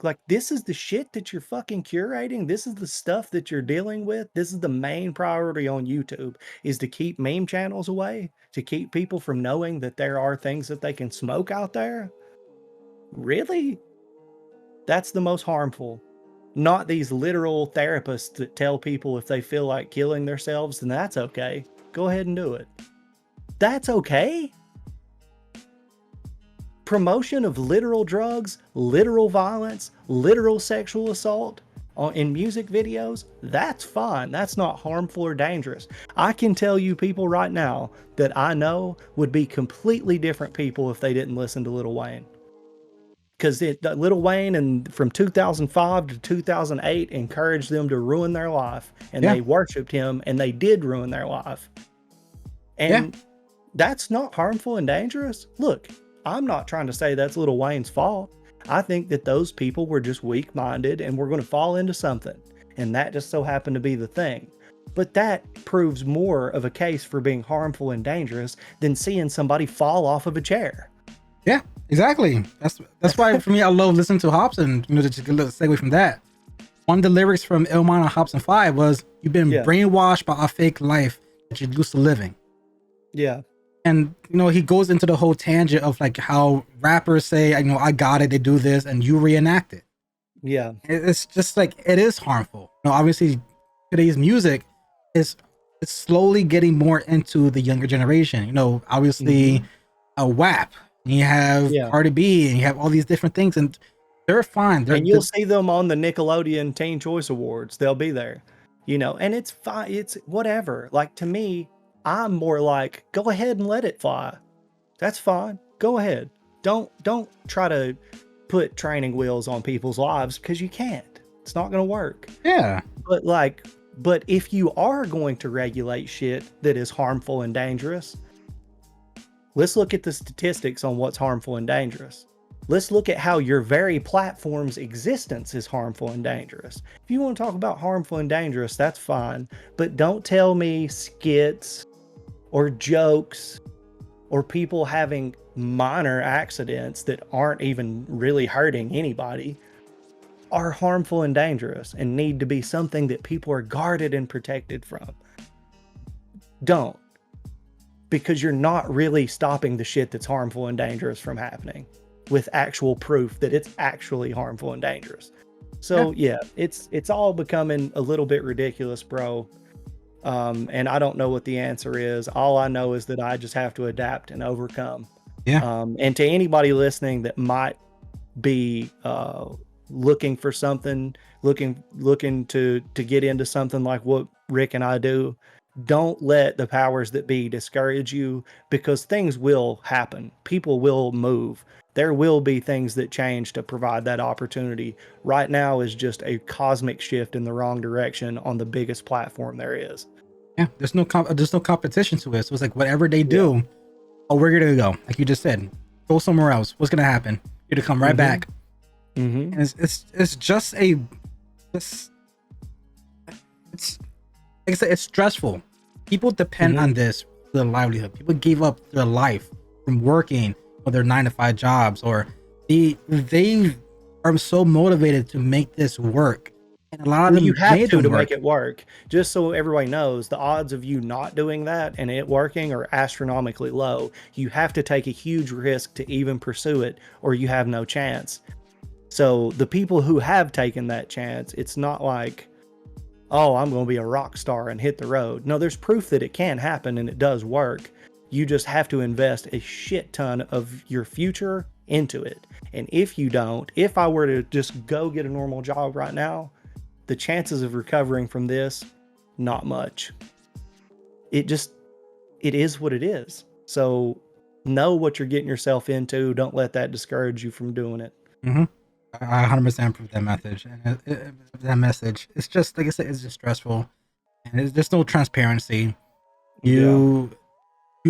Like this is the shit that you're fucking curating. This is the stuff that you're dealing with. This is the main priority on YouTube, is to keep meme channels away, to keep people from knowing that there are things that they can smoke out there. Really? That's the most harmful. Not these literal therapists that tell people if they feel like killing themselves, then that's okay. Go ahead and do it. That's okay? Promotion of literal drugs, literal violence, literal sexual assault in music videos, that's fine. That's not harmful or dangerous. I can tell you people right now that I know would be completely different people if they didn't listen to Lil Wayne. Because Lil Wayne and from 2005 to 2008 encouraged them to ruin their life, and they worshipped him, and they did ruin their life. And that's not harmful and dangerous. Look, I'm not trying to say that's Lil Wayne's fault. I think that those people were just weak-minded and were going to fall into something. And that just so happened to be the thing. But that proves more of a case for being harmful and dangerous than seeing somebody fall off of a chair. Yeah, exactly. That's why for me, I love listening to Hops, and to segue from that. one of the lyrics from Illmind on Hobson 5 was, "You've been Yeah. brainwashed by a fake life that you're used to living." Yeah. And he goes into the whole tangent of like how rappers say, I got it, they do this, and you reenact it. Yeah. It's just like, it is harmful. Obviously today's music is slowly getting more into the younger generation. Obviously a WAP, and you have Cardi B, and you have all these different things, and they're fine. And you'll see them on the Nickelodeon Teen Choice Awards. They'll be there, and it's fine. It's whatever. Like, to me, I'm more like, go ahead and let it fly. That's fine. Go ahead. Don't try to put training wheels on people's lives, because you can't. It's not going to work. Yeah. But if you are going to regulate shit that is harmful and dangerous, let's look at the statistics on what's harmful and dangerous. Let's look at how your very platform's existence is harmful and dangerous. If you want to talk about harmful and dangerous, that's fine. But don't tell me skits or jokes or people having minor accidents that aren't even really hurting anybody are harmful and dangerous and need to be something that people are guarded and protected from. Don't. Because you're not really stopping the shit that's harmful and dangerous from happening with actual proof that it's actually harmful and dangerous. So yeah, it's all becoming a little bit ridiculous, bro. And I don't know what the answer is. All I know is that I just have to adapt and overcome. Yeah. And to anybody listening that might be looking for something, looking to get into something like what Rick and I do, don't let the powers that be discourage you, because things will happen. People will move. There will be things that change to provide that opportunity. Right now is just a cosmic shift in the wrong direction on the biggest platform there is. Yeah, there's no competition to it. So it's like, whatever they do, we're gonna go. Like you just said, go somewhere else. What's gonna happen? You're gonna come right back. And it's just it's like I said, it's stressful. People depend on this for their livelihood. People gave up their life from working or their 9-to-5 jobs, or they are so motivated to make this work. And a lot of them, you have to make it work. Just so everybody knows, the odds of you not doing that and it working are astronomically low. You have to take a huge risk to even pursue it, or you have no chance. So the people who have taken that chance, it's not like, oh, I'm going to be a rock star and hit the road. No, there's proof that it can happen and it does work. You just have to invest a shit ton of your future into it. And if you don't, if I were to just go get a normal job right now, the chances of recovering from this, not much. It is what it is. So know what you're getting yourself into. Don't let that discourage you from doing it. I 100% approve that message. And that message, it's just, like I said, it's just stressful, and there's no transparency. You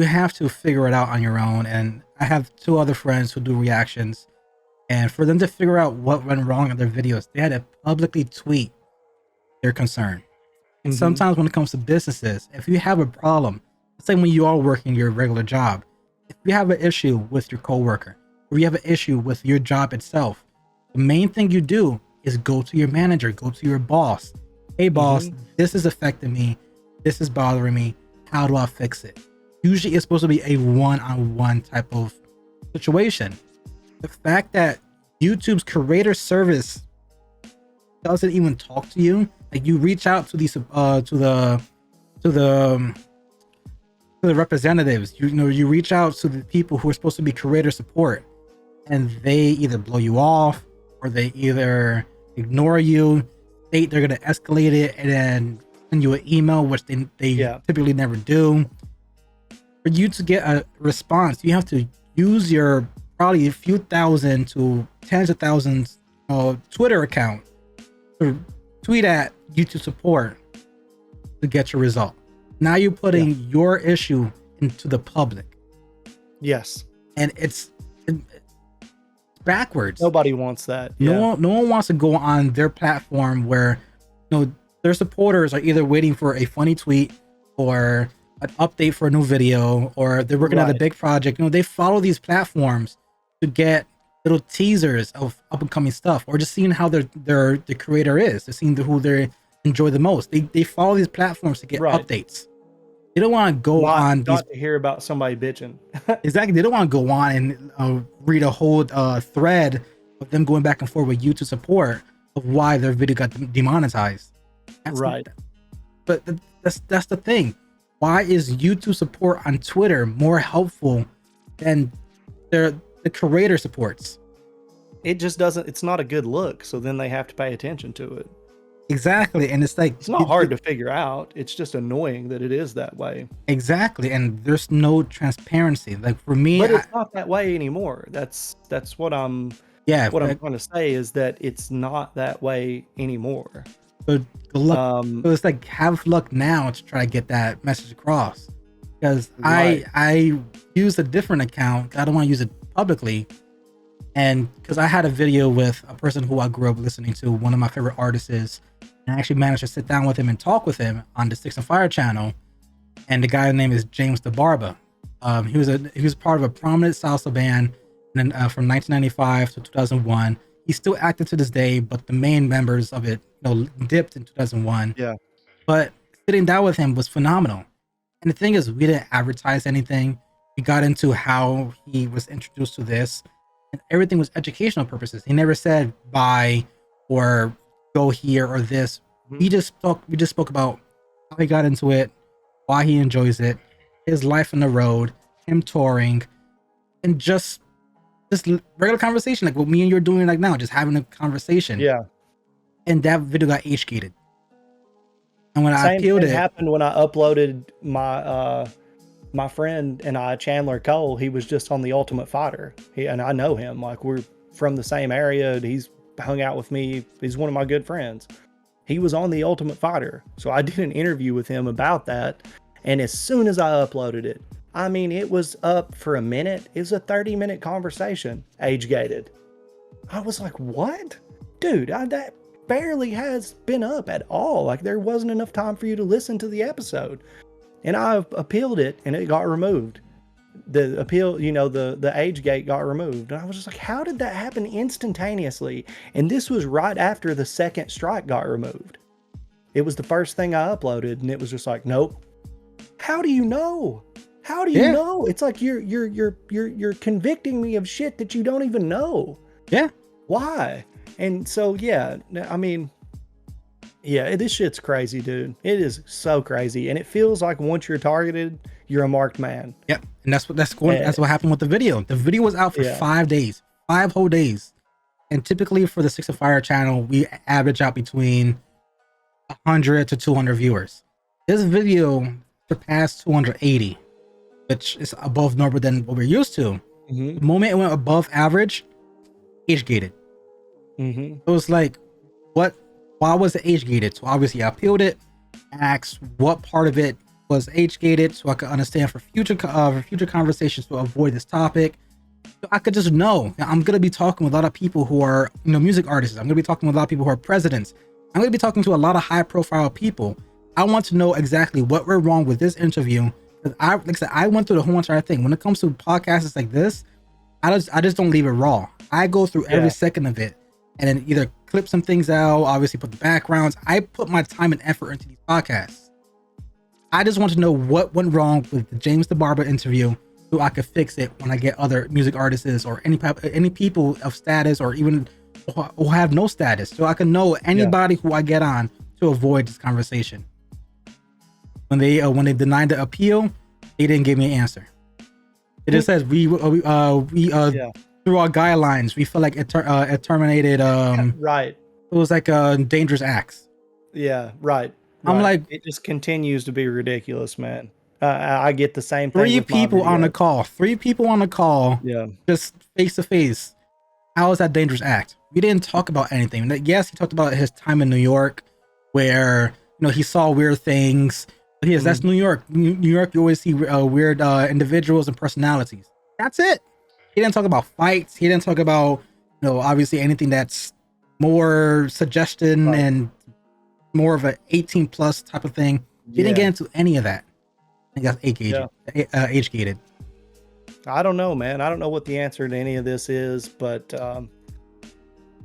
have to figure it out on your own. And I have 2 other friends who do reactions, and for them to figure out what went wrong in their videos, they had to publicly tweet their concern. And sometimes when it comes to businesses, if you have a problem, let's say when you are working your regular job, if you have an issue with your coworker, or you have an issue with your job itself, the main thing you do is go to your manager, go to your boss. Hey boss, this is affecting me. This is bothering me. How do I fix it? Usually it's supposed to be a one-on-one type of situation. The fact that YouTube's creator service doesn't even talk to you, like you reach out to these to the representatives, you reach out to the people who are supposed to be creator support, and they either blow you off, or they either ignore you, they're going to escalate it, and then send you an email, which they typically never do. For you to get a response, you have to use your probably a few thousand to tens of thousands Twitter account to tweet at YouTube support to get your result. Now you're putting your issue into the public. Yes. And it's backwards. Nobody wants that. No one wants to go on their platform where their supporters are either waiting for a funny tweet or an update for a new video, or they're working on a big project. They follow these platforms to get little teasers of up and coming stuff, or just seeing how the creator is, to seeing who they enjoy the most. They follow these platforms to get Right. updates. They don't want to go on these. Not to hear about somebody bitching. Exactly. They don't want to go on and read a whole thread of them going back and forth with YouTube support of why their video got demonetized. Right. But that's the thing. Why is YouTube support on Twitter more helpful than the creator supports? It just doesn't. It's not a good look. So then they have to pay attention to it. Exactly. And it's like, It's not hard to figure out. It's just annoying that it is that way. Exactly. And there's no transparency. Like for me, but it's not that way anymore. That's what I'm. Yeah. What I'm trying to say is that it's not that way anymore. But good luck. So it's like, have luck now to try to get that message across. Because Right. I use a different account. I don't want to use it publicly. And because I had a video with a person who I grew up listening to, one of my favorite artists is, and I actually managed to sit down with him and talk with him on the Sticks and Fire channel. And the guy's name is James the Barber. He was part of a prominent salsa band from 1995 to 2001. He's still active to this day, but the main members of it, dipped in 2001. Yeah. But sitting down with him was phenomenal. And the thing is, we didn't advertise anything. We got into how he was introduced to this, and everything was educational purposes. He never said buy or go here or this. We just spoke about how he got into it, why he enjoys it, his life on the road, him touring, and just regular conversation, like what me and you're doing like now, just having a conversation. Yeah. And that video got age-gated. And when I Same appealed thing it, happened when I uploaded my friend and I, Chandler Cole. He was just on the Ultimate Fighter. And I know him. Like, we're from the same area. He's hung out with me. He's one of my good friends. He was on the Ultimate Fighter. So I did an interview with him about that. And as soon as I uploaded it, I mean, it was up for a minute. It was a 30-minute conversation, age-gated. I was like, what? Dude, that barely has been up at all. Like, there wasn't enough time for you to listen to the episode. And I appealed it, and it got removed. The appeal, the age gate got removed. And I was just like, how did that happen instantaneously? And this was right after the second strike got removed. It was the first thing I uploaded, and it was just like, nope. How do you know? How do you know? It's like you're convicting me of shit that you don't even know. Yeah. Why? And so, yeah, I mean, yeah, this shit's crazy, dude. It is so crazy. And it feels like once you're targeted, you're a marked man. Yep. And that's what happened with the video. The video was out for 5 days, 5 whole days. And typically for the Six of Fire channel, we average out between 100 to 200 viewers. This video surpassed 280, which is above normal than what we're used to. Mm-hmm. The moment it went above average, age-gated. Mm-hmm. It was like, why was it age-gated? So obviously I appealed it, asked what part of it was age-gated so I could understand for future conversations to avoid this topic. So I could just know. I'm going to be talking with a lot of people who are, music artists. I'm going to be talking with a lot of people who are presidents. I'm going to be talking to a lot of high-profile people. I want to know exactly what went wrong with this interview. Because like I said, I went through the whole entire thing. When it comes to podcasts like this, I just don't leave it raw. I go through every second of it and then either clip some things out, obviously put the backgrounds. I put my time and effort into these podcasts. I just want to know what went wrong with the James the Barber interview so I could fix it when I get other music artists or any people of status or even who have no status. So I can know anybody who I get on to avoid this conversation. When they denied the appeal, they didn't give me an answer. It just says we through our guidelines, we feel like it terminated. Right. It was like dangerous acts. Yeah. Right. I'm like, it just continues to be ridiculous, man. I get the same thing. 3 people on the call. 3 people on the call. Yeah. Just face to face. How is that dangerous act? We didn't talk about anything. Yes, he talked about his time in New York, where he saw weird things. Yes, that's New York. New York, you always see weird individuals and personalities. That's it. He didn't talk about fights. He didn't talk about, obviously anything that's more suggestion and more of an 18 plus type of thing. He didn't get into any of that. I think that's age gated. I don't know, man. I don't know what the answer to any of this is, but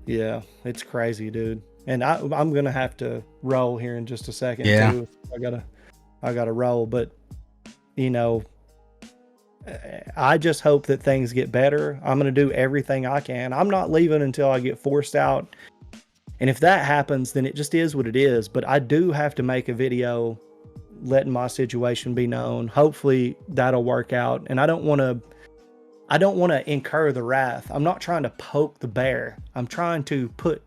yeah, it's crazy, dude. And I'm gonna have to roll here in just a second Yeah. too. I gotta roll, but you know, I just hope that things get better. I'm gonna do everything I can. I'm not leaving until I get forced out. And if that happens, then it just is what it is. But I do have to make a video letting my situation be known. Hopefully that'll work out. And I don't want to incur the wrath. I'm not trying to poke the bear. I'm trying to put,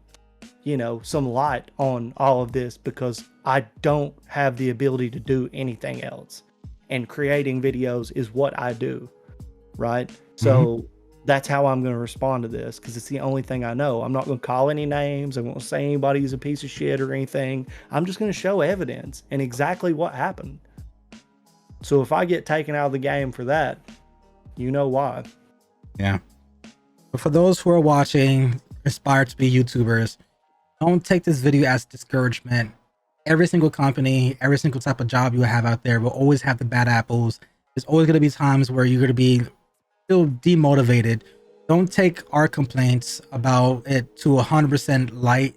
some light on all of this because I don't have the ability to do anything else. And creating videos is what I do, right? So that's how I'm going to respond to this because it's the only thing I know. I'm not going to call any names. I won't say anybody's a piece of shit or anything. I'm just going to show evidence and exactly what happened. So if I get taken out of the game for that, you know why. Yeah. But for those who are watching, aspire to be YouTubers, don't take this video as discouragement. Every single company, every single type of job you have out there will always have the bad apples. There's always going to be times where you're going to be still demotivated. Don't take our complaints about it to 100% light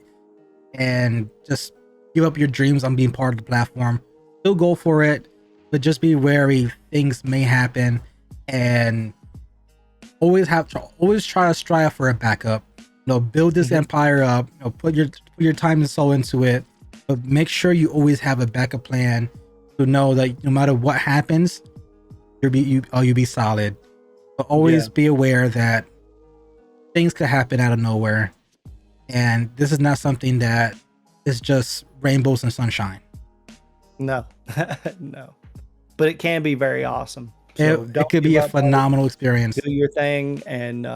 and just give up your dreams on being part of the platform. Still go for it, but just be wary. Things may happen, and always try to strive for a backup. Build this empire up. Put your time and soul into it, but make sure you always have a backup plan to know that no matter what happens, you'll be solid. But always be aware that things could happen out of nowhere, and this is not something that is just rainbows and sunshine. No, no, but it can be very awesome. So it could be a phenomenal experience. Do your thing, and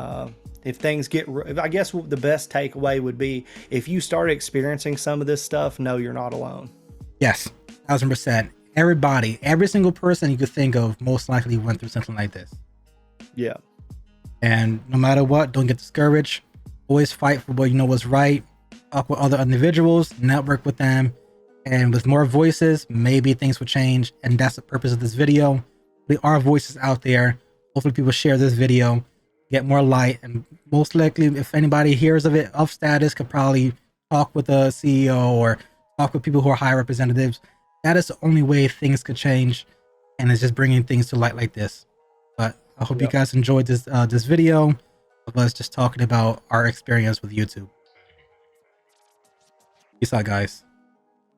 if things get, I guess the best takeaway would be if you start experiencing some of this stuff, no, you're not alone. Yes, 1000%. Everybody, every single person you could think of most likely went through something like this. Yeah. And no matter what, don't get discouraged. Always fight for what you know was right. Talk with other individuals, network with them, and with more voices, maybe things will change. And that's the purpose of this video. There are voices out there. Hopefully people share this video, get more light, and most likely if anybody hears of it of status could probably talk with the CEO or talk with people who are high representatives. That is the only way things could change, and it's just bringing things to light like this. But I hope you guys enjoyed this this video of us just talking about our experience with YouTube. Peace out, guys.